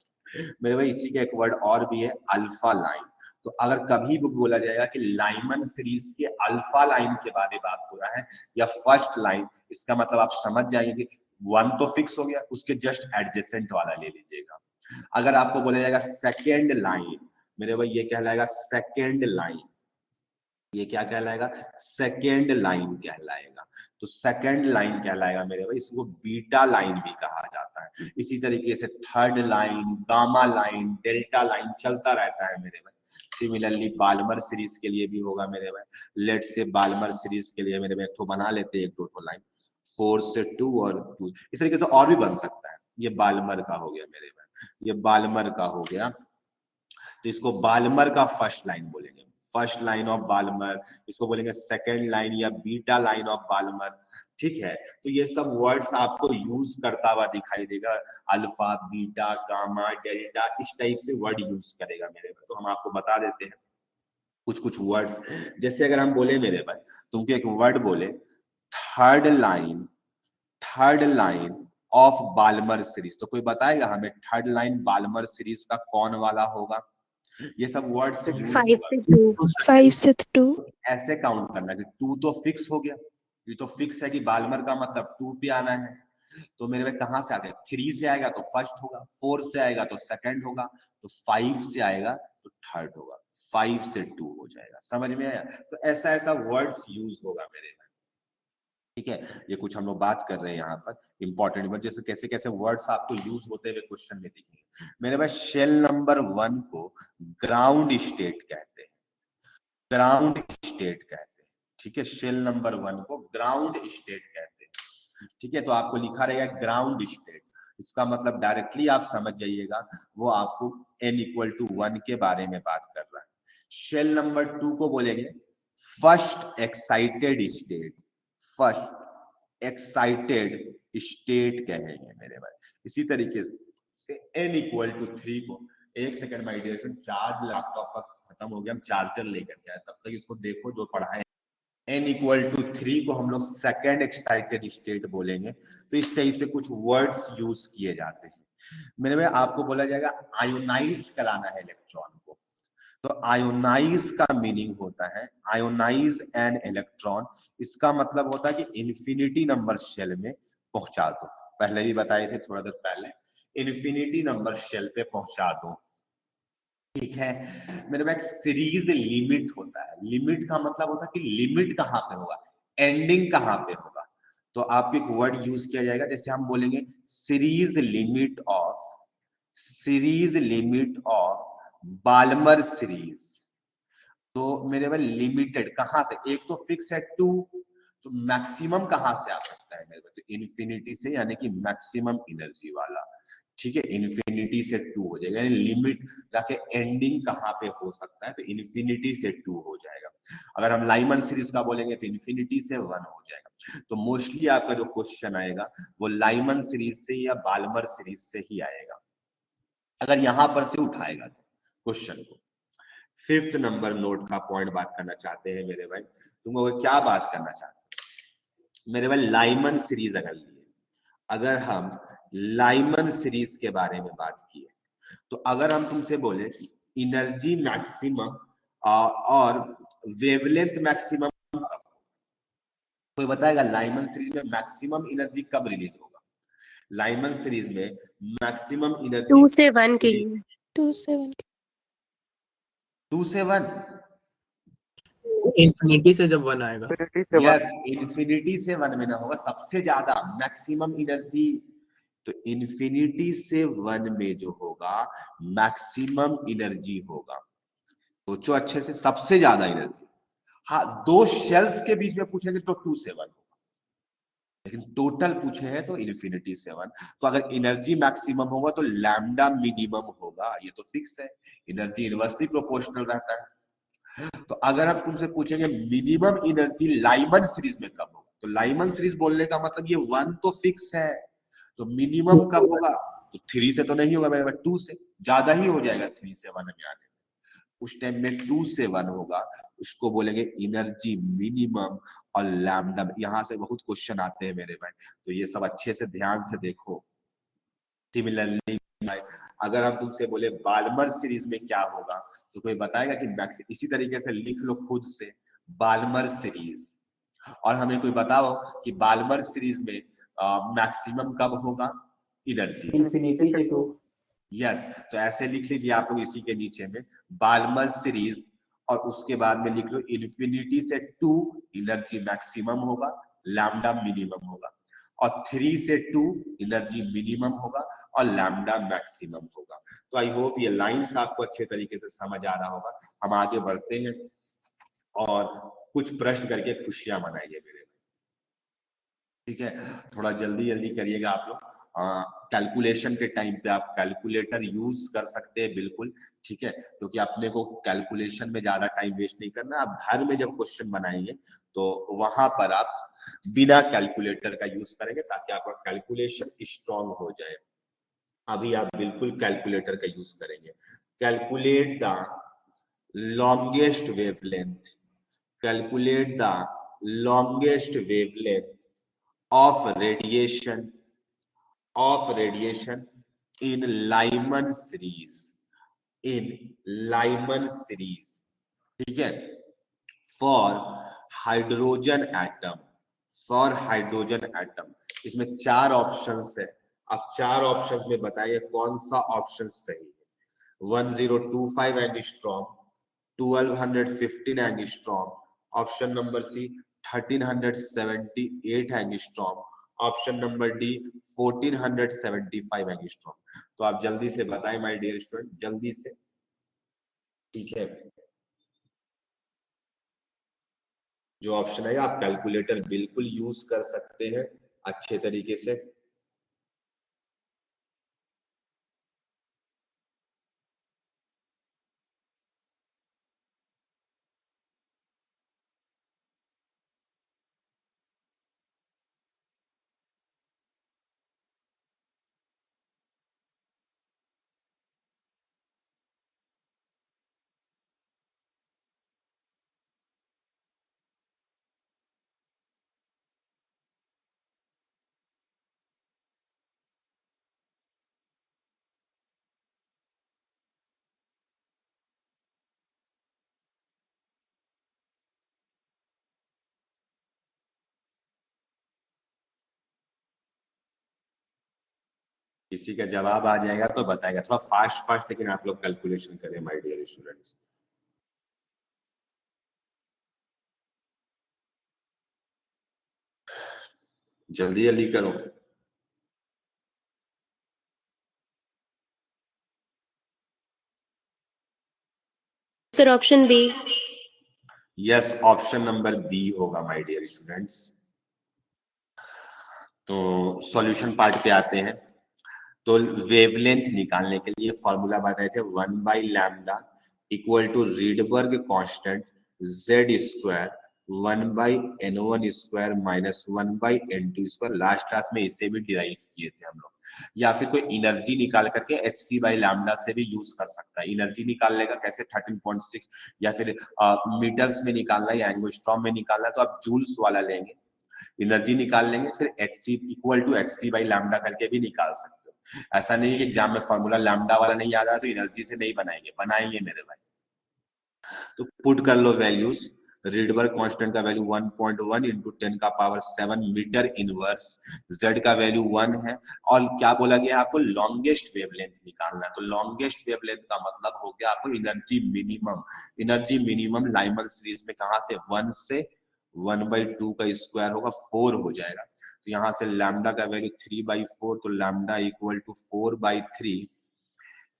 मेरे भाई। इसी का एक वर्ड और भी है अल्फा लाइन। तो अगर कभी भी बोला जाएगा कि लाइमन सीरीज के अल्फा लाइन के बारे में बात हो रहा है या फर्स्ट लाइन, इसका मतलब आप समझ जाएंगे कि 1 तो फिक्स हो गया, उसके जस्ट एडजेसेंट वाला ले लीजिएगा। अगर आपको बोला जाएगा सेकेंड लाइन मेरे भाई, ये कहलाएगा सेकेंड लाइन। ये क्या कहलाएगा? सेकेंड लाइन कहलाएगा। तो सेकेंड लाइन कहलाएगा मेरे भाई, इसको बीटा लाइन भी कहा जाता है। इसी तरीके से third line, gamma line, delta line चलता रहता है मेरे भाई। सिमिलरली बाल्मर सीरीज के लिए भी होगा मेरे भाई। लेट से बाल्मर सीरीज के लिए मेरे भाई एक बना लेते हैं, एक दो लाइन 4 से 2 और 2, इस तरीके से और भी बन सकता है। ये बाल्मर का हो गया मेरे भाई, ये बाल्मर का हो गया। तो इसको बाल्मर का फर्स्ट लाइन बोलेंगे, फर्स्ट लाइन ऑफ बाल्मर, इसको बोलेंगे सेकेंड लाइन या बीटा लाइन ऑफ बाल्मर। ठीक है, तो ये सब वर्ड्स आपको यूज करता हुआ दिखाई देगा। अल्फा, बीटा, गामा, डेल्टा, इस टाइप से वर्ड यूज करेगा मेरे भाई। तो हम आपको बता देते हैं कुछ कुछ वर्ड्स। जैसे अगर हम बोले मेरे भाई, तुमको एक वर्ड बोले third line of Balmer series, तो कोई बताएगा हमें थर्ड लाइन बाल्मर सीरीज का कौन वाला होगा? ये सब वर्ड्स 5 से 2 ऐसे काउंट करना कि 2 तो फिक्स हो गया, ये तो फिक्स है कि बाल्मर का मतलब 2 पे आना है। तो मेरे में कहां से आ जाएगा? 3 से आएगा तो फर्स्ट होगा, 4 से आएगा तो सेकंड होगा, तो 5 से आएगा तो थर्ड होगा, 5 से 2 हो जाएगा। समझ में आया? तो ऐसा ऐसा वर्ड्स यूज होगा मेरे में। ठीक है, ये कुछ हम लोग बात कर रहे हैं यहाँ पर इंपॉर्टेंट वर्ड, जैसे कैसे कैसे वर्ड्स आपको यूज होते हुए क्वेश्चन में दिखेंगे मेरे पास। शेल नंबर 1 को ग्राउंड स्टेट कहते हैं, ग्राउंड स्टेट कहते हैं। ठीक है, शेल नंबर 1 को ग्राउंड स्टेट कहते हैं। ठीक है, तो आपको लिखा रहेगा ग्राउंड स्टेट, इसका मतलब डायरेक्टली आप समझ जाइएगा वो आपको n=1 के बारे में बात कर रहा है। शेल नंबर 2 को बोलेंगे first excited state, first excited state कहेंगे मेरे भाई। इसी तरीके से n=3 को, एक second my dear, charge laptop पर खत्म हो गया, हम चार्जर लेकर के आए, तब तक इसको देखो जो पढ़ा है। n=3 को हम लोग सेकंड एक्साइटेड स्टेट बोलेंगे। तो इस टाइप से कुछ वर्ड्स यूज किए जाते हैं मेरे में। आपको बोला जाएगा आयोनाइज कराना है इलेक्ट्रॉन को, तो आयोनाइज का मीनिंग होता है आयोनाइज एन इलेक्ट्रॉन, इसका मतलब होता है कि इंफिनिटी नंबर शेल में पहुंचा दो। पहले भी बताए थे थोड़ा देर पहले, इंफिनिटी नंबर शेल पे पहुंचा दो। ठीक है मेरे पास सीरीज लिमिट होता है, लिमिट का मतलब होता है कि लिमिट कहां पे होगा, एंडिंग कहां पे होगा। तो आपको एक वर्ड यूज किया जाएगा, जैसे हम बोलेंगे series limit of Balmer series. तो मेरे पास लिमिटेड कहां से, एक तो फिक्स है 2, तो मैक्सिमम कहां से आ सकता है मेरे पास? तो इन्फिनिटी से, यानी कि मैक्सिमम एनर्जी वाला। ठीक है, इन्फिनिटी से 2 हो जाएगा, यानी लिमिट जाके एंडिंग कहां पे हो सकता है, तो इन्फिनिटी से 2 हो जाएगा। अगर हम लाइमन सीरीज का बोलेंगे तो इन्फिनिटी से 1 हो जाएगा। तो मोस्टली आपका जो क्वेश्चन आएगा वो लाइमन सीरीज से या बाल्मर सीरीज से ही आएगा, अगर यहां पर से उठाएगा तो क्वेश्चन को। 5th नंबर नोट का पॉइंट बात करना चाहते हैं मेरे भाई। तुम लोग क्या बात करना चाहते हैं मेरे भाई? लाइमन सीरीज अगर लिए, अगर हम लाइमन सीरीज के बारे में बात किए, तो अगर हम तुमसे बोले एनर्जी मैक्सिमम और वेवलेंथ मैक्सिमम, कोई बताएगा लाइमन सीरीज में मैक्सिमम एनर्जी कब रिलीज होगा? लाइमन सीरीज में मैक्सिमम एनर्जी 2 से 1 के लिए 2 से 1 इंफिनिटी से जब 1 आएगा। यस, इन्फिनिटी से 1 में ना होगा, सबसे ज्यादा मैक्सिमम एनर्जी। तो इन्फिनिटी से 1 में जो होगा मैक्सिमम एनर्जी होगा। सोचो अच्छे से, सबसे ज्यादा एनर्जी। हाँ, 2 शेल्स के बीच में पूछेंगे तो 2 से 1 होगा, लेकिन टोटल पूछे हैं तो इन्फिनिटी से 1। तो अगर एनर्जी मैक्सिमम होगा तो लैम्डा मिनिमम होगा, ये तो फिक्स है, एनर्जी इनवर्सली प्रोपोर्शनल रहता है। तो अगर हम तुमसे पूछेंगे मिनिमम एनर्जी लाइमन सीरीज में कब होगा, तो लाइमन सीरीज बोलने का मतलब ये 1 तो फिक्स है, तो मिनिमम कब होगा? तो 3 से तो नहीं होगा मेरे पास, 2 से ज्यादा ही हो जाएगा 3 से 1 में आने में। उस टाइम में 2 से 1 होगा, उसको बोलेंगे एनर्जी मिनिमम और लैम्डा। यहां से बहुत क्वेश्चन आते हैं मेरे भाई, तो ये सब अच्छे से ध्यान से देखो। सिमिलरली अगर हम तुमसे बोले बाल्मर सीरीज में क्या होगा, तो कोई बताएगा कि मैक्स, इसी तरीके से लिख लो खुद से बाल्मर सीरीज, और हमें कोई बताओ कि बाल्मर सीरीज में मैक्सिमम कब होगा एनर्जी? इन्फिनिटी से 2। यस, तो ऐसे लिख लीजिए आप लोग इसी के नीचे में बाल्मर सीरीज और उसके बाद में लिख लो इन्फिनिटी से 2 एनर्जी मैक्सिमम होगा, लैम्डा मिनिमम होगा, और 3 से 2 एनर्जी मिनिमम होगा और लैम्डा मैक्सिमम होगा। तो आई होप ये लाइंस आपको अच्छे तरीके से समझ आ रहा होगा। हम आगे बढ़ते हैं और कुछ प्रश्न करके खुशियां मनाइए मेरे, ठीक है। थोड़ा जल्दी जल्दी करिएगा आप लोग। कैलकुलेशन के टाइम पे आप कैलकुलेटर यूज कर सकते हैं बिल्कुल, ठीक है, क्योंकि अपने को कैलकुलेशन में ज्यादा टाइम वेस्ट नहीं करना। आप घर में जब क्वेश्चन बनाएंगे तो वहां पर आप बिना कैलकुलेटर का यूज करेंगे ताकि आपका कैलकुलेशन स्ट्रांग हो जाए। अभी आप बिल्कुल कैलकुलेटर का यूज करेंगे। Calculate the longest wavelength, calculate the longest wavelength of radiation in Lyman series, in Lyman series, ठीक है, for hydrogen atom, for hydrogen atom। इसमें 4 ऑप्शंस है। अब 4 ऑप्शंस में बताइए कौन सा ऑप्शन सही है। 1025 angstrom, 1215 angstrom, option number C 1378 angstrom, option number D 1475 angstrom. तो आप जल्दी से बताएं माय डियर स्टूडेंट, जल्दी से, ठीक है। जो ऑप्शन है आप कैलकुलेटर बिल्कुल यूज कर सकते हैं अच्छे तरीके से। किसी का जवाब आ जाएगा तो बताएगा, थोड़ा फास्ट फास्ट लेकिन आप लोग कैलकुलेशन करें माय डियर स्टूडेंट्स। जल्दी जल्दी करो। Sir option B. Yes, option number B होगा माय डियर स्टूडेंट्स। तो सॉल्यूशन पार्ट पे आते हैं। तो वेवलेंथ निकालने के लिए फॉर्मूला बताए थे 1/लैम्डा equal to Rydberg constant z square 1/n1 square minus 1/n2 square. Last class में इसे भी डिराइव किए थे हम लोग। या फिर कोई एनर्जी निकाल करके hc/लैम्डा से भी यूज कर सकता है। एनर्जी निकालने का कैसे 13.6, या फिर मीटर्स में निकालना है या एंगस्ट्रॉम में निकालना है तो आप जूल्स वाला लेंगे, एनर्जी निकाल लेंगे, फिर hc इक्वल टू hc/लैम्डा करके भी निकाल सकते हो। ऐसा नहीं है कि एग्जाम में फॉर्मूला लैम्डा वाला नहीं याद आया तो एनर्जी से नहीं बनाएंगे, बनाएंगे मेरे भाई। तो पुट कर लो वैल्यूज। रीडबर्ग कांस्टेंट का वैल्यू 1.1 इंटू 10 का पावर 7 मीटर इनवर्स, z का वैल्यू 1 है। और क्या बोला गया आपको, लॉन्गेस्ट वेवलेंथ निकालना है। तो लॉन्गेस्ट वेवलेंथ का मतलब हो गया आपको energy minimum. Energy minimum Lyman series में कहां से, 1 से 1/2 का स्क्वायर होगा 4 हो जाएगा। तो यहाँ से लैम्डा का वैल्यू 3/4, तो lambda equal to 4/3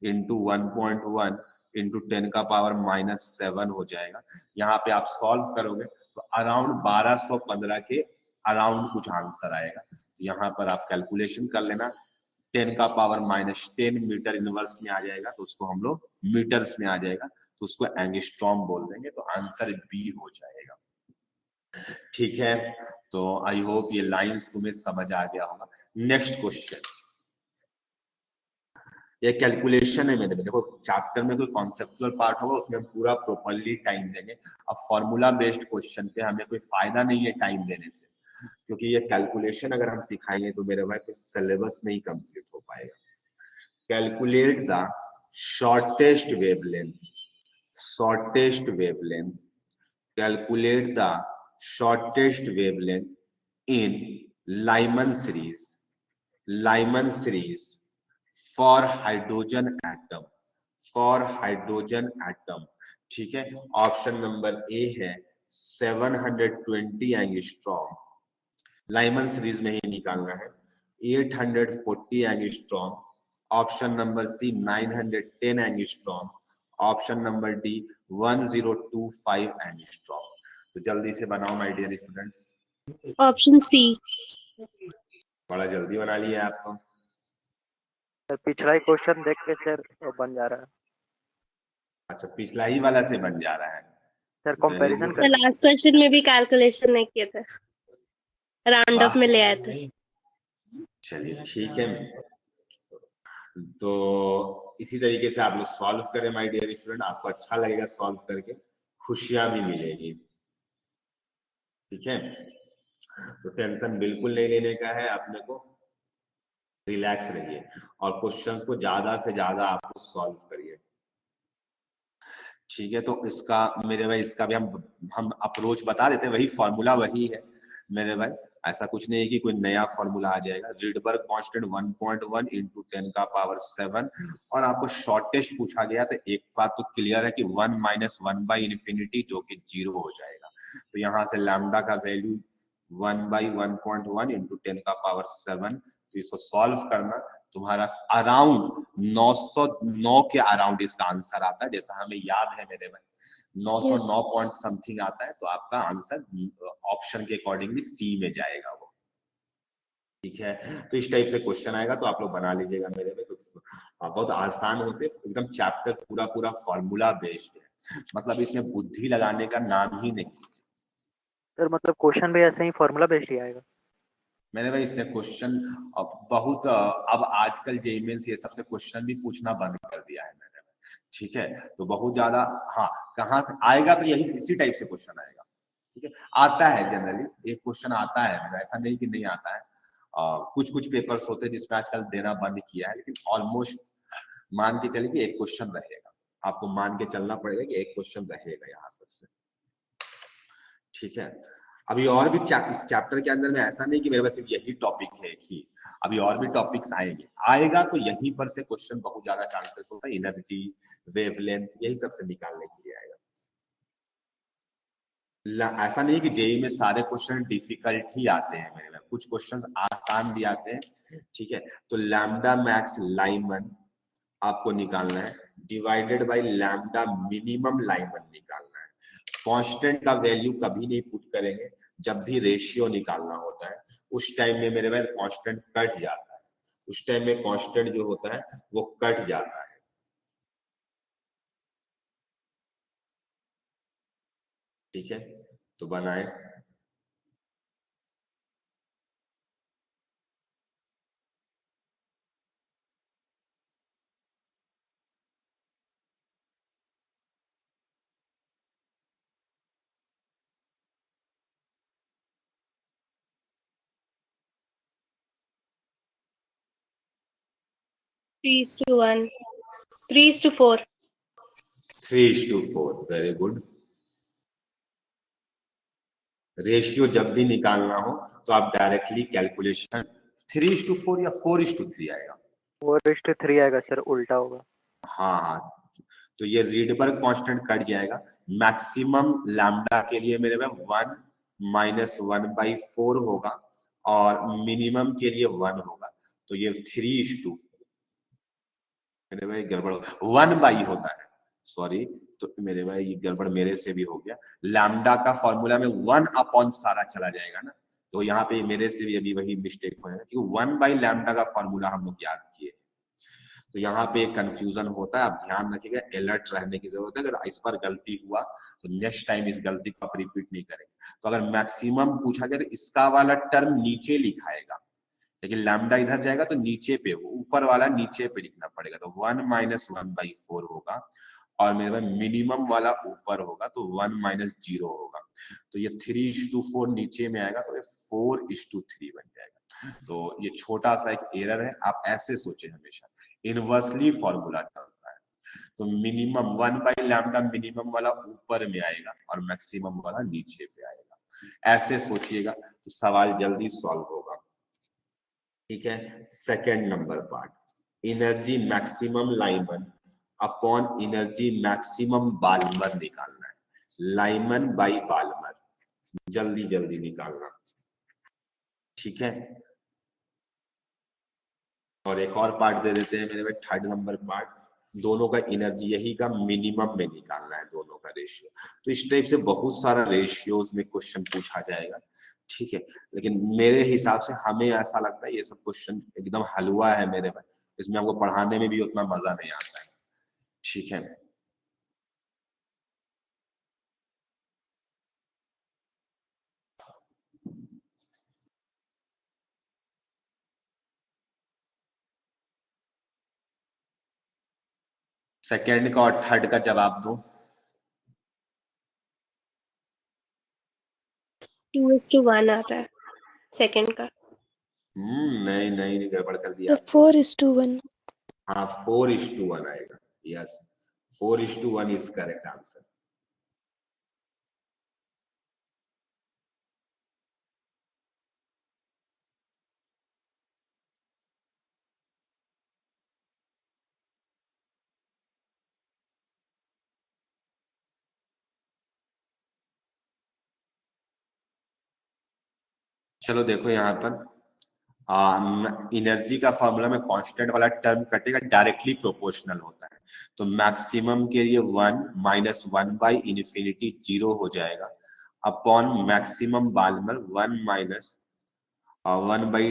into 1.1 into 10 का पावर -7 हो जाएगा। यहाँ पे आप सॉल्व करोगे तो अराउंड 1215 के अराउंड कुछ आंसर आएगा। यहाँ पर आप कैलकुलेशन कर लेना। 10 का पावर -10 मीटर इनवर्स में आ जाएगा तो उसको हम लोग मीटर्स में आ जाएगा तो उसको एंगस्ट्रॉम बोल देंगे। तो आंसर बी हो जाएगा, ठीक है। तो आई होप ये लाइंस तुम्हें समझ आ गया होगा। नेक्स्ट क्वेश्चन, ये कैलकुलेशन है मेरे। देखो चैप्टर में कोई कॉन्सेप्चुअल पार्ट होगा उसमें हम पूरा प्रॉपर्ली टाइम देंगे। अब फॉर्मूला बेस्ड क्वेश्चन पे हमें कोई फायदा नहीं है टाइम देने से, क्योंकि ये कैलकुलेशन अगर हम सिखाएंगे तो मेरे भाई फिर सिलेबस नहीं कंप्लीट हो पाएगा। Calculate the shortest wavelength, shortest wavelength, calculate the shortest wavelength in Lyman series, Lyman series for hydrogen atom, for hydrogen atom, ठीक है, ऑप्शन नंबर ए है 720 एंगस्ट्रॉम, लाइमन सीरीज में ही निकालना है। 840 angstrom, option number C 910 angstrom, option number D 1025 angstrom. तो जल्दी से बनाओ my dear students. Option C. बड़ा जल्दी बना लिया आप तो। सर पिछला ही क्वेश्चन देख के सर बन जा रहा है अच्छा, पिछला ही वाला से बन जा रहा है। Sir, comparison good. Sir last question में भी कैलकुलेशन नहीं किए थे, राउंड ऑफ वाह। में ले आए थे। चलिए ठीक है, तो इसी तरीके से आप लोग सॉल्व करें माय डियर स्टूडेंट, आपको अच्छा लगेगा सॉल्व करके, खुशियां भी मिलेगी। ठीक है, तो टेंशन बिल्कुल नहीं लेने का है अपने को, रिलैक्स रहिए और क्वेश्चंस को ज्यादा से ज्यादा आपको सॉल्व करिए। ठीक है, तो इसका मेरे भाई इसका भी हम अप्रोच बता देते हैं, वही फॉर्मूला वही है मेरे भाई, ऐसा कुछ नहीं है कि कोई नया फॉर्मूला आ जाएगा। रिडबर्ग कांस्टेंट 1.1 × 10 का पावर 7, और आपको शॉर्टेस्ट पूछा गया तो एक बात तो क्लियर है कि 1 - 1/∞ जो कि 0 हो जाएगा। तो यहाँ से लैम्डा का वैल्यू 1/1.1 × 10 का पावर 7, तो इसको सॉल्व करना तुम्हारा अराउंड 909 के अराउंड इसका आंसर आता है, जैसा हमें याद है मेरे भाई 909 पॉइंट समथिंग आता है। तो आपका आंसर ऑप्शन के अकॉर्डिंगली सी में जाएगा वो। ठीक है, तो इस टाइप से क्वेश्चन आएगा तो आप लोग बना लीजिएगा मेरे में। तो बहुत आसान होते, एकदम चैप्टर पूरा पूरा फॉर्मूला बेस्ड है, मतलब इसमें बुद्धि लगाने का नाम ही नहीं। सर मतलब क्वेश्चन भी ऐसे ही फॉर्मूला बेस्ड ही आएगा? मैंने भाई इससे क्वेश्चन बहुत अब आजकल जेईई मेंस ये सबसे क्वेश्चन भी पूछना बंद कर दिया है मैंने। ठीक है, तो बहुत ज्यादा, हाँ कहाँ से आएगा तो यही इसी टाइप से क्वेश्चन आएगा। ठीक है, आता है जनरली एक क्वेश्चन आता है मेरा, ऐसा नहीं कि नहीं आता है। कुछ कुछ पेपर्स होते हैं जिसमें आजकल देना बंद किया है, लेकिन ऑलमोस्ट मान के चलिए कि एक क्वेश्चन रहेगा, आपको मान के चलना पड़ेगा कि एक क्वेश्चन रहेगा यहाँ पर से। ठीक है, अभी और भी इस चैप्टर के अंदर में ऐसा नहीं कि मेरे पास सिर्फ यही टॉपिक है ही, अभी और भी टॉपिक्स आएंगे, आएगा तो यहीं पर से क्वेश्चन बहुत ज्यादा चांसेस होता है, एनर्जी, वेवलेंथ, यही सब से निकालने के लिए आएगा। ऐसा नहीं कि जेईई में सारे क्वेश्चन डिफिकल्ट ही आते हैं मेरे में, कुछ क्वेश्चंस आसान भी आते हैं। ठीक है, तो लैम्डा मैक्स लाइमन आपको निकालना है, divided by lambda minimum Lyman निकालना है। कांस्टेंट का वैल्यू कभी नहीं पुट करेंगे, जब भी रेशियो निकालना होता है उस टाइम में मेरे भाई कांस्टेंट कट जाता है, उस टाइम में कांस्टेंट जो होता है वो कट जाता है। ठीक है, तो बनाए। Three to 1, 3 to 4. 3:4, very good. Ratio जब भी निकालना हो तो आप डायरेक्टली कैलकुलेशन 3:4 या 4:3 आएगा? 4:3 आएगा सर, उल्टा होगा। हाँ, तो ये रीडबर्ग कांस्टेंट कट जाएगा। मैक्सिमम लैम्डा के लिए मेरे में 1 - 1/4 होगा और मिनिमम के लिए 1 होगा, तो ये 3:4 मेरे भाई गड़बड़ 1 होता है, सॉरी, तो मेरे भाई ये गड़बड़ मेरे से भी हो गया। लैम्डा का फॉर्मूला में 1 सारा चला जाएगा ना, तो यहाँ पे मेरे से भी अभी वही मिस्टेक हो जाएगा, क्योंकि 1/λ का फॉर्मूला हम लोग याद किए हैं। तो यहाँ पे एक कंफ्यूजन होता है, आप ध्यान रखिएगा, अलर्ट रहने की जरूरत है। अगर इस पर गलती हुआ तो नेक्स्ट टाइम इस गलती को आप रिपीट नहीं करेंगे। तो अगर मैक्सिमम पूछा गया तो इसका वाला टर्म नीचे लिखाएगा, लेकिन लैम्डा इधर जाएगा तो नीचे पे, ऊपर वाला नीचे पे लिखना पड़ेगा। तो 1 - 1/4 होगा और मेरे पास मिनिमम वाला ऊपर होगा तो 1 - 0 होगा। तो ये 3:4 नीचे में आएगा तो ये 4:3 बन जाएगा। तो ये छोटा सा एक एरर है, आप ऐसे सोचे हमेशा, इनवर्सली फॉर्मूला चलता है। तो मिनिमम 1/λ मिनिमम वाला ऊपर में आएगा और मैक्सिमम वाला नीचे पे आएगा, ऐसे सोचिएगा तो सवाल जल्दी सॉल्व होगा। ठीक है, second number part, energy maximum Lyman upon energy maximum Balmer निकालना है, लाइमन बाई बाल्मर, जल्दी जल्दी निकालना, ठीक है। और एक और पार्ट दे देते हैं मेरे भाई, थर्ड नंबर पार्ट, दोनों का एनर्जी यही का मिनिमम में निकालना है, दोनों का रेशियो। तो इस टाइप से बहुत सारा रेशियोज में क्वेश्चन पूछा जाएगा, ठीक है। लेकिन मेरे हिसाब से हमें ऐसा लगता है ये सब क्वेश्चन एकदम हलवा है मेरे भाई, इसमें आपको पढ़ाने में भी उतना मजा नहीं आता है, ठीक है। सेकेंड का और थर्ड का जवाब दो। 2:1 आ रहा है सेकंड का। नहीं नहीं नहीं, गड़बड़ कर दिया तो 4:1। हाँ 4:1 आएगा, यस 4:1 इज करेक्ट आंसर। चलो देखो यहाँ पर एनर्जी का फॉर्मूला में कांस्टेंट वाला टर्म कटेगा, डायरेक्टली प्रोपोर्शनल होता है। तो मैक्सिमम के लिए 1 - 1 बाई इन्फिनिटी 0 हो जाएगा, upon maximum Balmer 1 - 1 by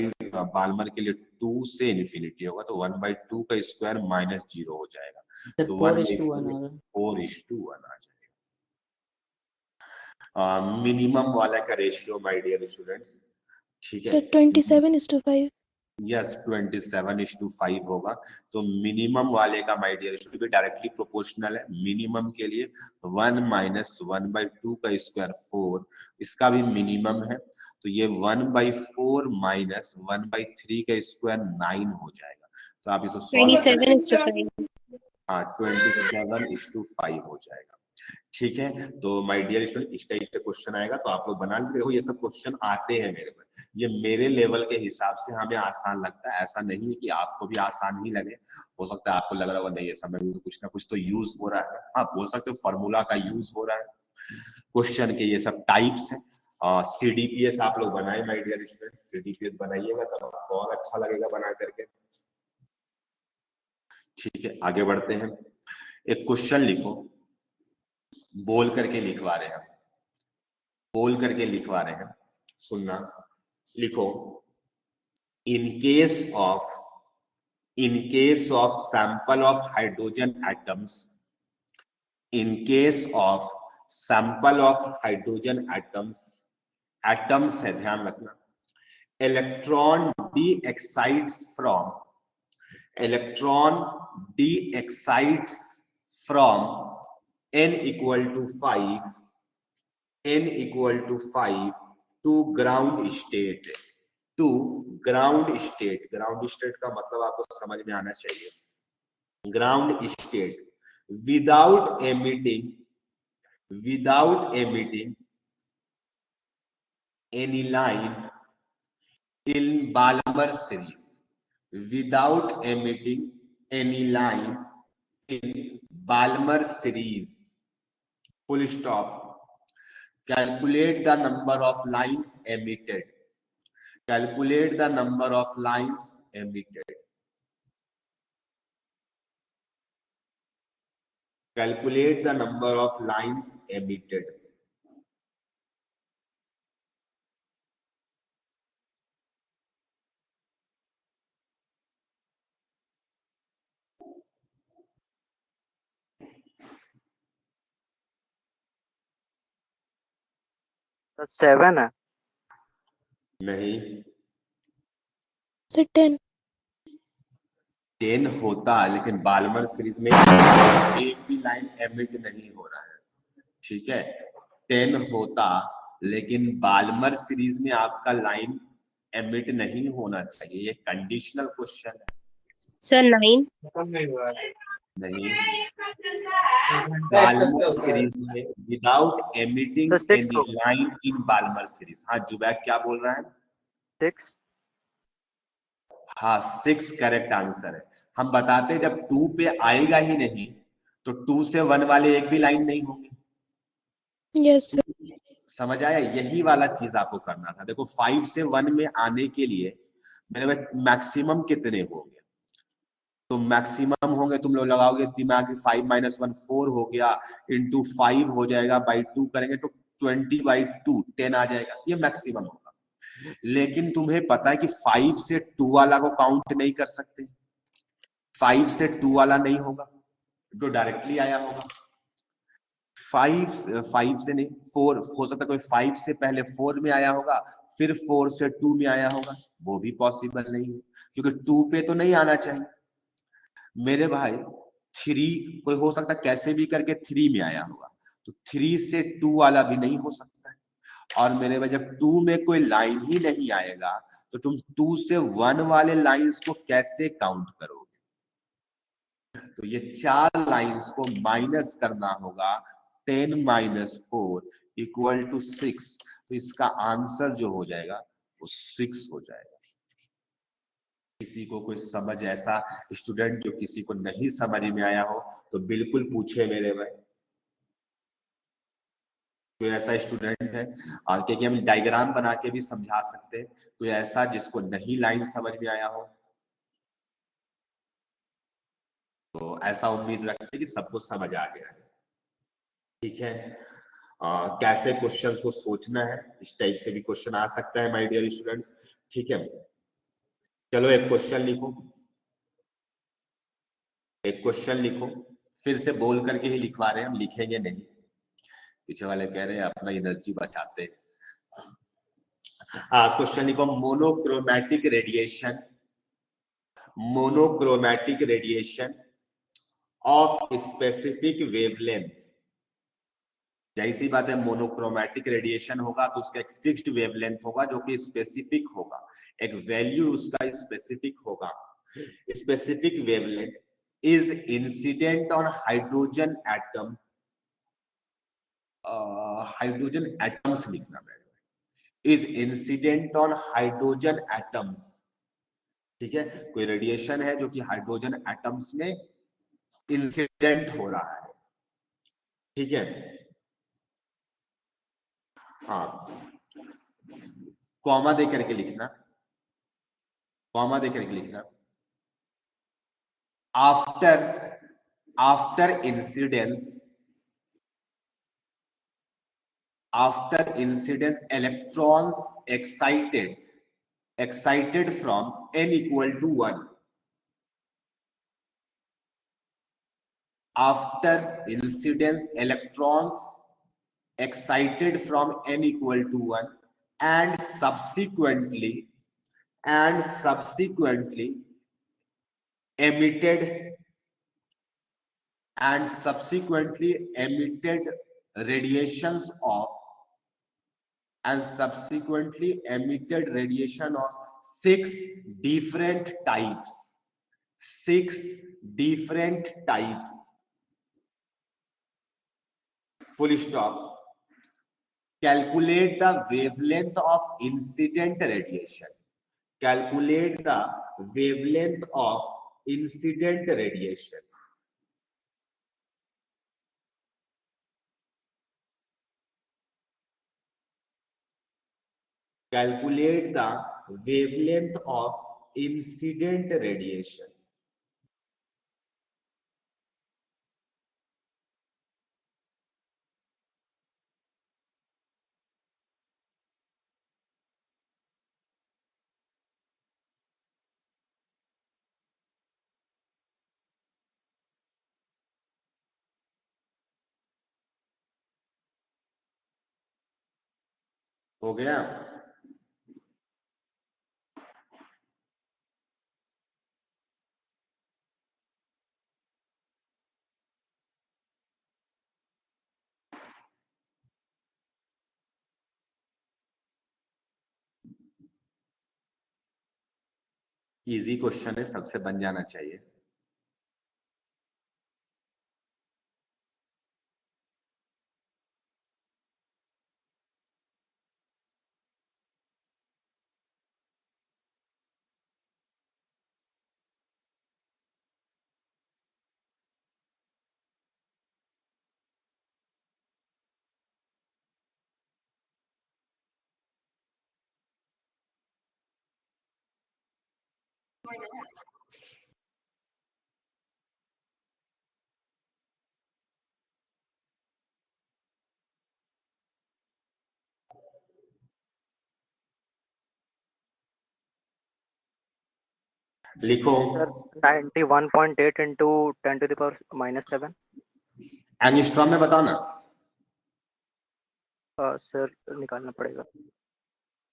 Balmer के लिए 2 से इन्फिनिटी होगा, तो 1/2 का स्क्वायर -0 हो जाएगा, सर तो 4:1 आ रहा है। 4:1 आ जाएगा। मिनिमम वाला का रेशियो माय डियर स्टूडेंट्स, ठीक है। सर 27:5। यस 27:5 होगा। तो मिनिमम वाले का माय डियर स्टूडेंट भी डायरेक्टली प्रोपोर्शनल है। मिनिमम के लिए 1 - 1/2 का स्क्वायर 4, इसका भी मिनिमम है, तो ये 1/4 - 1/3 का स्क्वायर 9 हो जाएगा। तो आप इसको सॉल्व 27:5। हाँ 27:5 हो जाएगा, ठीक है। तो माय डियर स्टूडेंट इस टाइप का क्वेश्चन आएगा तो आप लोग बना लीजिए। देखो ये सब क्वेश्चन आते हैं मेरे पर, ये मेरे लेवल के हिसाब से हमें आसान लगता है, ऐसा नहीं है कि आपको भी आसान ही लगे। हो सकता है आपको लग रहा होगा नहीं ये समय में तो कुछ ना कुछ तो यूज हो रहा है, हाँ बोल सकते हो फॉर्मूला का यूज हो रहा है। क्वेश्चन के ये सब टाइप्स है। CDPS आप लोग बनाए माय डियर स्टूडेंट, CDPS बनाइएगा तब आपको और अच्छा लगेगा बना करके, ठीक है। आगे बढ़ते हैं, एक क्वेश्चन लिखो, बोल करके लिखवा रहे हैं, बोल करके लिखवा रहे हैं, सुनना। लिखो, in case of sample of hydrogen atoms, in case of sample of hydrogen atoms, atoms है ध्यान रखना, electron de-excites from n equal to 5 to ground state, ground state का मतलब आपको समझ में आना चाहिए, ground state without emitting any line in Balmer series, without emitting any line in Balmer series, full stop. Calculate the number of lines emitted. Calculate the number of lines emitted. Calculate the number of lines emitted. तो 7 है। नहीं, सर 10। 10 होता लेकिन बाल्मर सीरीज में एक भी लाइन एमिट नहीं हो रहा है, ठीक है। 10 होता लेकिन बाल्मर सीरीज में आपका लाइन एमिट नहीं होना चाहिए, ये कंडीशनल क्वेश्चन है। सर 9। नहीं, बाल्मर सीरीज में विदाउट एमिटिंग तो 6 any line in Balmer series. हाँ जुबैक क्या बोल रहा है? 6। हाँ 6 करेक्ट आंसर है। हम बताते जब 2 पे आएगा ही नहीं तो 2 से 1 वाले एक भी लाइन नहीं होंगे। Yes, sir. समझ आया? यही वाला चीज आपको करना था। देखो 5 से 1 में आने के लिए मेरे भाई मैक्सिमम कितने होंगे, तो मैक्सिमम होंगे, तुम लोग लगाओगे दिमाग में 5 - 1 4 हो गया, इंटू 5 हो जाएगा, बाई 2 करेंगे तो 20/2 10 आ जाएगा, ये मैक्सिमम होगा। लेकिन तुम्हें पता है कि 5 से 2 वाला को काउंट नहीं कर सकते, 5 से 2 वाला नहीं होगा, जो डायरेक्टली आया होगा। 5 से नहीं, 4 हो सकता है, कोई 5 से पहले 4 में आया होगा, फिर 4 से 2 में आया होगा, वो भी पॉसिबल नहीं है, क्योंकि 2 पे तो नहीं आना चाहिए मेरे भाई। 3 कोई हो सकता है कैसे भी करके 3 में आया होगा, तो 3 से 2 वाला भी नहीं हो सकता है। और मेरे भाई जब 2 में कोई लाइन ही नहीं आएगा तो तुम 2 से 1 वाले लाइंस को कैसे काउंट करोगे? तो ये 4 लाइंस को माइनस करना होगा, 10 - 4 = 6। तो इसका आंसर जो हो जाएगा वो 6 हो जाएगा। किसी को कोई समझ, ऐसा स्टूडेंट जो किसी को नहीं समझ में आया हो तो बिल्कुल पूछे मेरे भाई। कोई ऐसा स्टूडेंट है, क्योंकि हम डायग्राम बना के भी समझा सकते हैं, कोई ऐसा जिसको नहीं लाइन समझ में आया हो, तो ऐसा उम्मीद रखते हैं कि सबको समझ आ गया है। ठीक है, कैसे क्वेश्चंस को सोचना है, इस टाइप से भी क्वेश्चन आ सकता है माय डियर स्टूडेंट्स। ठीक है, चलो एक क्वेश्चन लिखो, एक क्वेश्चन लिखो, फिर से बोल करके ही लिखवा रहे हैं, हम लिखेंगे नहीं, पीछे वाले कह रहे हैं अपना एनर्जी बचाते। क्वेश्चन लिखो, monochromatic radiation, monochromatic radiation of specific wavelength. जाहिर सी बात है, मोनोक्रोमैटिक रेडिएशन होगा तो उसका एक फिक्स्ड वेवलेंथ होगा जो कि स्पेसिफिक होगा, एक वैल्यू उसका स्पेसिफिक होगा। Specific wavelength is incident on hydrogen atom, hydrogen atoms लिखना है, is incident on hydrogen atoms. ठीक है, कोई रेडिएशन है जो कि हाइड्रोजन एटम्स में इंसिडेंट हो रहा है। ठीक है, हाँ, कॉमा दे करके लिखना, कॉमा दे करके लिखना, after incidence, after incidence electrons excited from n = 1, after incidence electrons excited from n = 1 and subsequently emitted radiations of radiation of 6 different types, 6 different types, full stop. Calculate the wavelength of incident radiation, calculate the wavelength of incident radiation. Calculate the wavelength of incident radiation. हो गया? इजी क्वेश्चन है, सबसे बन जाना चाहिए। लिखो। Sir 91.8 into 10 to the power -7। Angstrom में बताओ ना। सर निकालना पड़ेगा।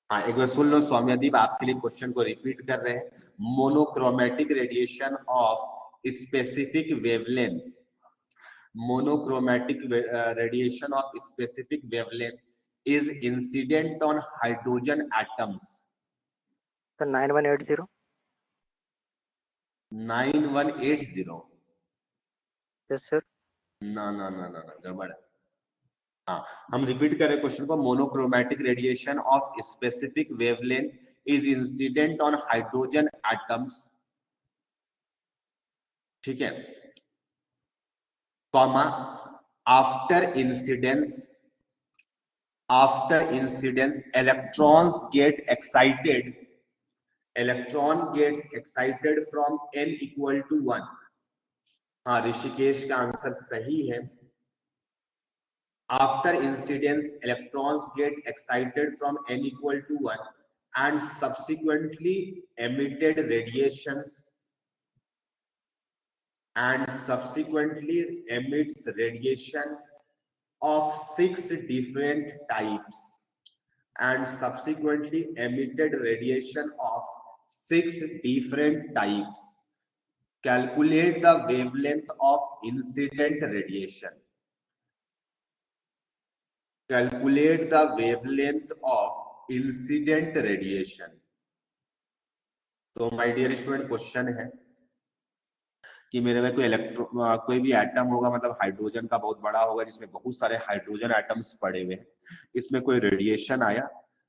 हाँ, एक बार सुन लो सौम्यदीप, आपके लिए क्वेश्चन को रिपीट कर रहे हैं। Monochromatic radiation of specific wavelength, monochromatic radiation of specific wavelength is incident on hydrogen atoms. Sir 9180। 9180। Yes sir. ना ना ना ना ना, गड़बड़ है। हाँ, हम रिपीट करें क्वेश्चन को। Monochromatic radiation of specific wavelength is incident on hydrogen atoms, ठीक है, comma, after incidence electrons get excited, electron gets excited from n equal to 1। हाँ, ऋषिकेश का आंसर सही है। After incidence, electrons get excited from n equal to 1 and subsequently emitted radiations and subsequently emits radiation of 6 different types and subsequently emitted radiation of 6 different types. Calculate the wavelength of incident radiation. Calculate the wavelength of incident radiation. तो माय डियर स्टूडेंट, क्वेश्चन है कि मेरे में कोई भी एटम होगा, मतलब हाइड्रोजन का बहुत बड़ा होगा जिसमें बहुत सारे हाइड्रोजन एटम्स पड़े हुए हैं। इसमें कोई रेडिएशन आया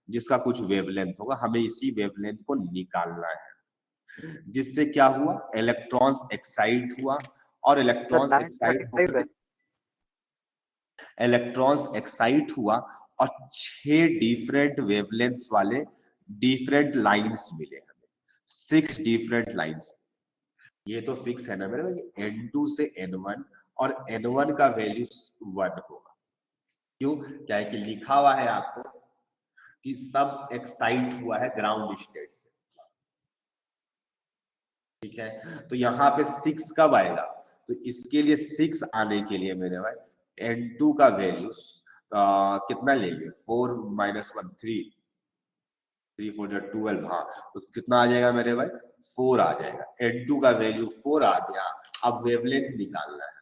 जिसका कुछ वेवलेंथ होगा, हमें इसी वेवलेंथ को निकालना है। जिससे क्या हुआ, इलेक्ट्रॉन्स एक्साइट हुआ और इलेक्ट्रॉन्स एक्साइट हुआ और 6 डिफरेंट वेवलेंथ्स वाले डिफरेंट लाइंस मिले हमें, 6 डिफरेंट लाइंस। ये तो फिक्स है ना मेरे भाई, N2 से N1 और N1 का वैल्यू 1 होगा। क्यों? क्या है कि लिखा हुआ है आपको कि सब एक्साइट हुआ है ग्राउंड स्टेट से, ठीक है। तो यहाँ पे 6 कब आएगा, तो इसके लिए 6 आने के लिए मेरे भाई N2 का वैल्यू कितना लेंगे, 4 - 1 3 3 4 12। हाँ, तो कितना आ जाएगा मेरे भाई, 4 आ जाएगा। N2 का वैल्यू 4 आ गया। अब वेवलेंथ निकालना है।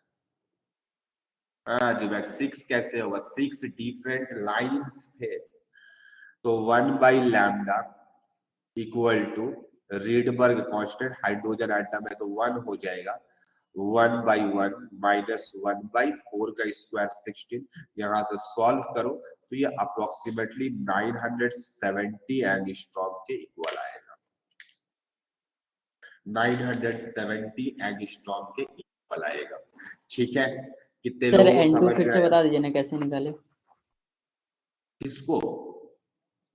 हाँ जी बैक, 6 कैसे होगा, 6 डिफरेंट लाइंस थे, तो 1/λ equal to Rydberg constant, hydrogen atom है तो 1 हो जाएगा, 1/1 माइनस 1/4 का स्क्वायर 16। यहां से सॉल्व करो तो ये अप्रोक्सीमेटली 970 एंगस्ट्रॉम के इक्वल आएगा, 970 एंगस्ट्रॉम के इक्वल आएगा, ठीक है। कितने लोगों को N2 समझ फिर में से आया? बता दीजिए ना कैसे निकाले किसको?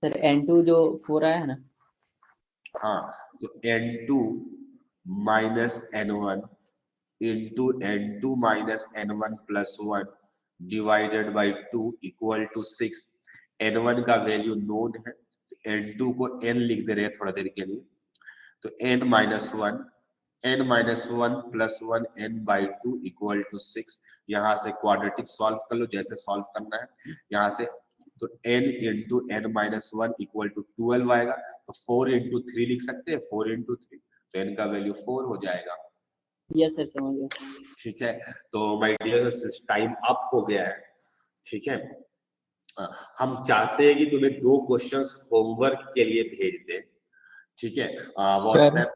सर, N2 जो 4 आया है ना। हाँ, तो N2 minus N1 into N2 minus N1 plus 1 divided by 2 equal to 6। N1 का वैल्यू नोन है, N2 को N लिख दे रहे हैं थोड़ा देर के लिए, तो N minus 1 plus 1 N/2 equal to 6। यहाँ से क्वाड्रेटिक सॉल्व कर लो जैसे सॉल्व करना है यहाँ से, तो n into n minus 1 equal to 12 आएगा, तो 4 इंटू 3 लिख सकते हैं, 4 इंटू 3, तो n का वैल्यू 4 हो जाएगा। यस सर, समझ गया। ठीक है, तो माय डियर टाइम अप हो गया है, ठीक है। हम चाहते हैं कि तुम्हें 2 क्वेश्चंस होमवर्क के लिए भेज दें, ठीक है, व्हाट्सएप।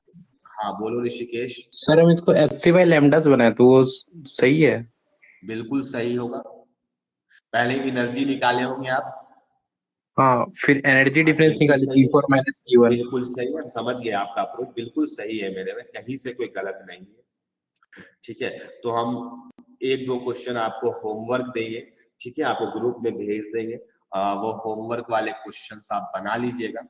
हाँ बोलो ऋषिकेश। सर हम इसको Hc/λ बनाए तो वो सही है? बिल्कुल सही होगा, पहले एनर्जी निकाले होंगे आप। हाँ, फिर एनर्जी डिफरेंस बिल्कुल निकाले, सही है, P4 - P1। बिल्कुल सही है, समझ गए आपका अप्रोच बिल्कुल सही है मेरे में, कहीं से कोई गलत नहीं है, ठीक है। तो हम 1-2 क्वेश्चन आपको होमवर्क देंगे, ठीक है, आपको ग्रुप में भेज देंगे, वो होमवर्क वाले क्वेश्चंस आप बना लीजिएगा।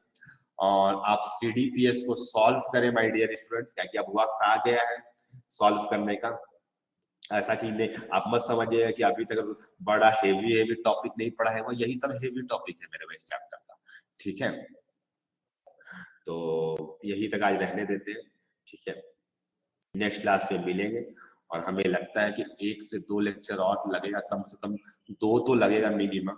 और आप CDPS को सॉल्व करें माय डियर स्टूडेंट्स, क्या कि अब वक्त आ गया है सॉल्व करने का। ऐसा कि नहीं आप मत समझिएगा कि अभी तक बड़ा हेवी टॉपिक नहीं पढ़ा है, वो यही सब हेवी टॉपिक है मेरे इस चैप्टर का, ठीक है। तो यही तक आज रहने देते हैं, ठीक है। नेक्स्ट क्लास में मिलेंगे और हमें लगता है कि 1 से 2 लेक्चर और लगेगा, कम से कम 2 तो लगेगा मिनिमम,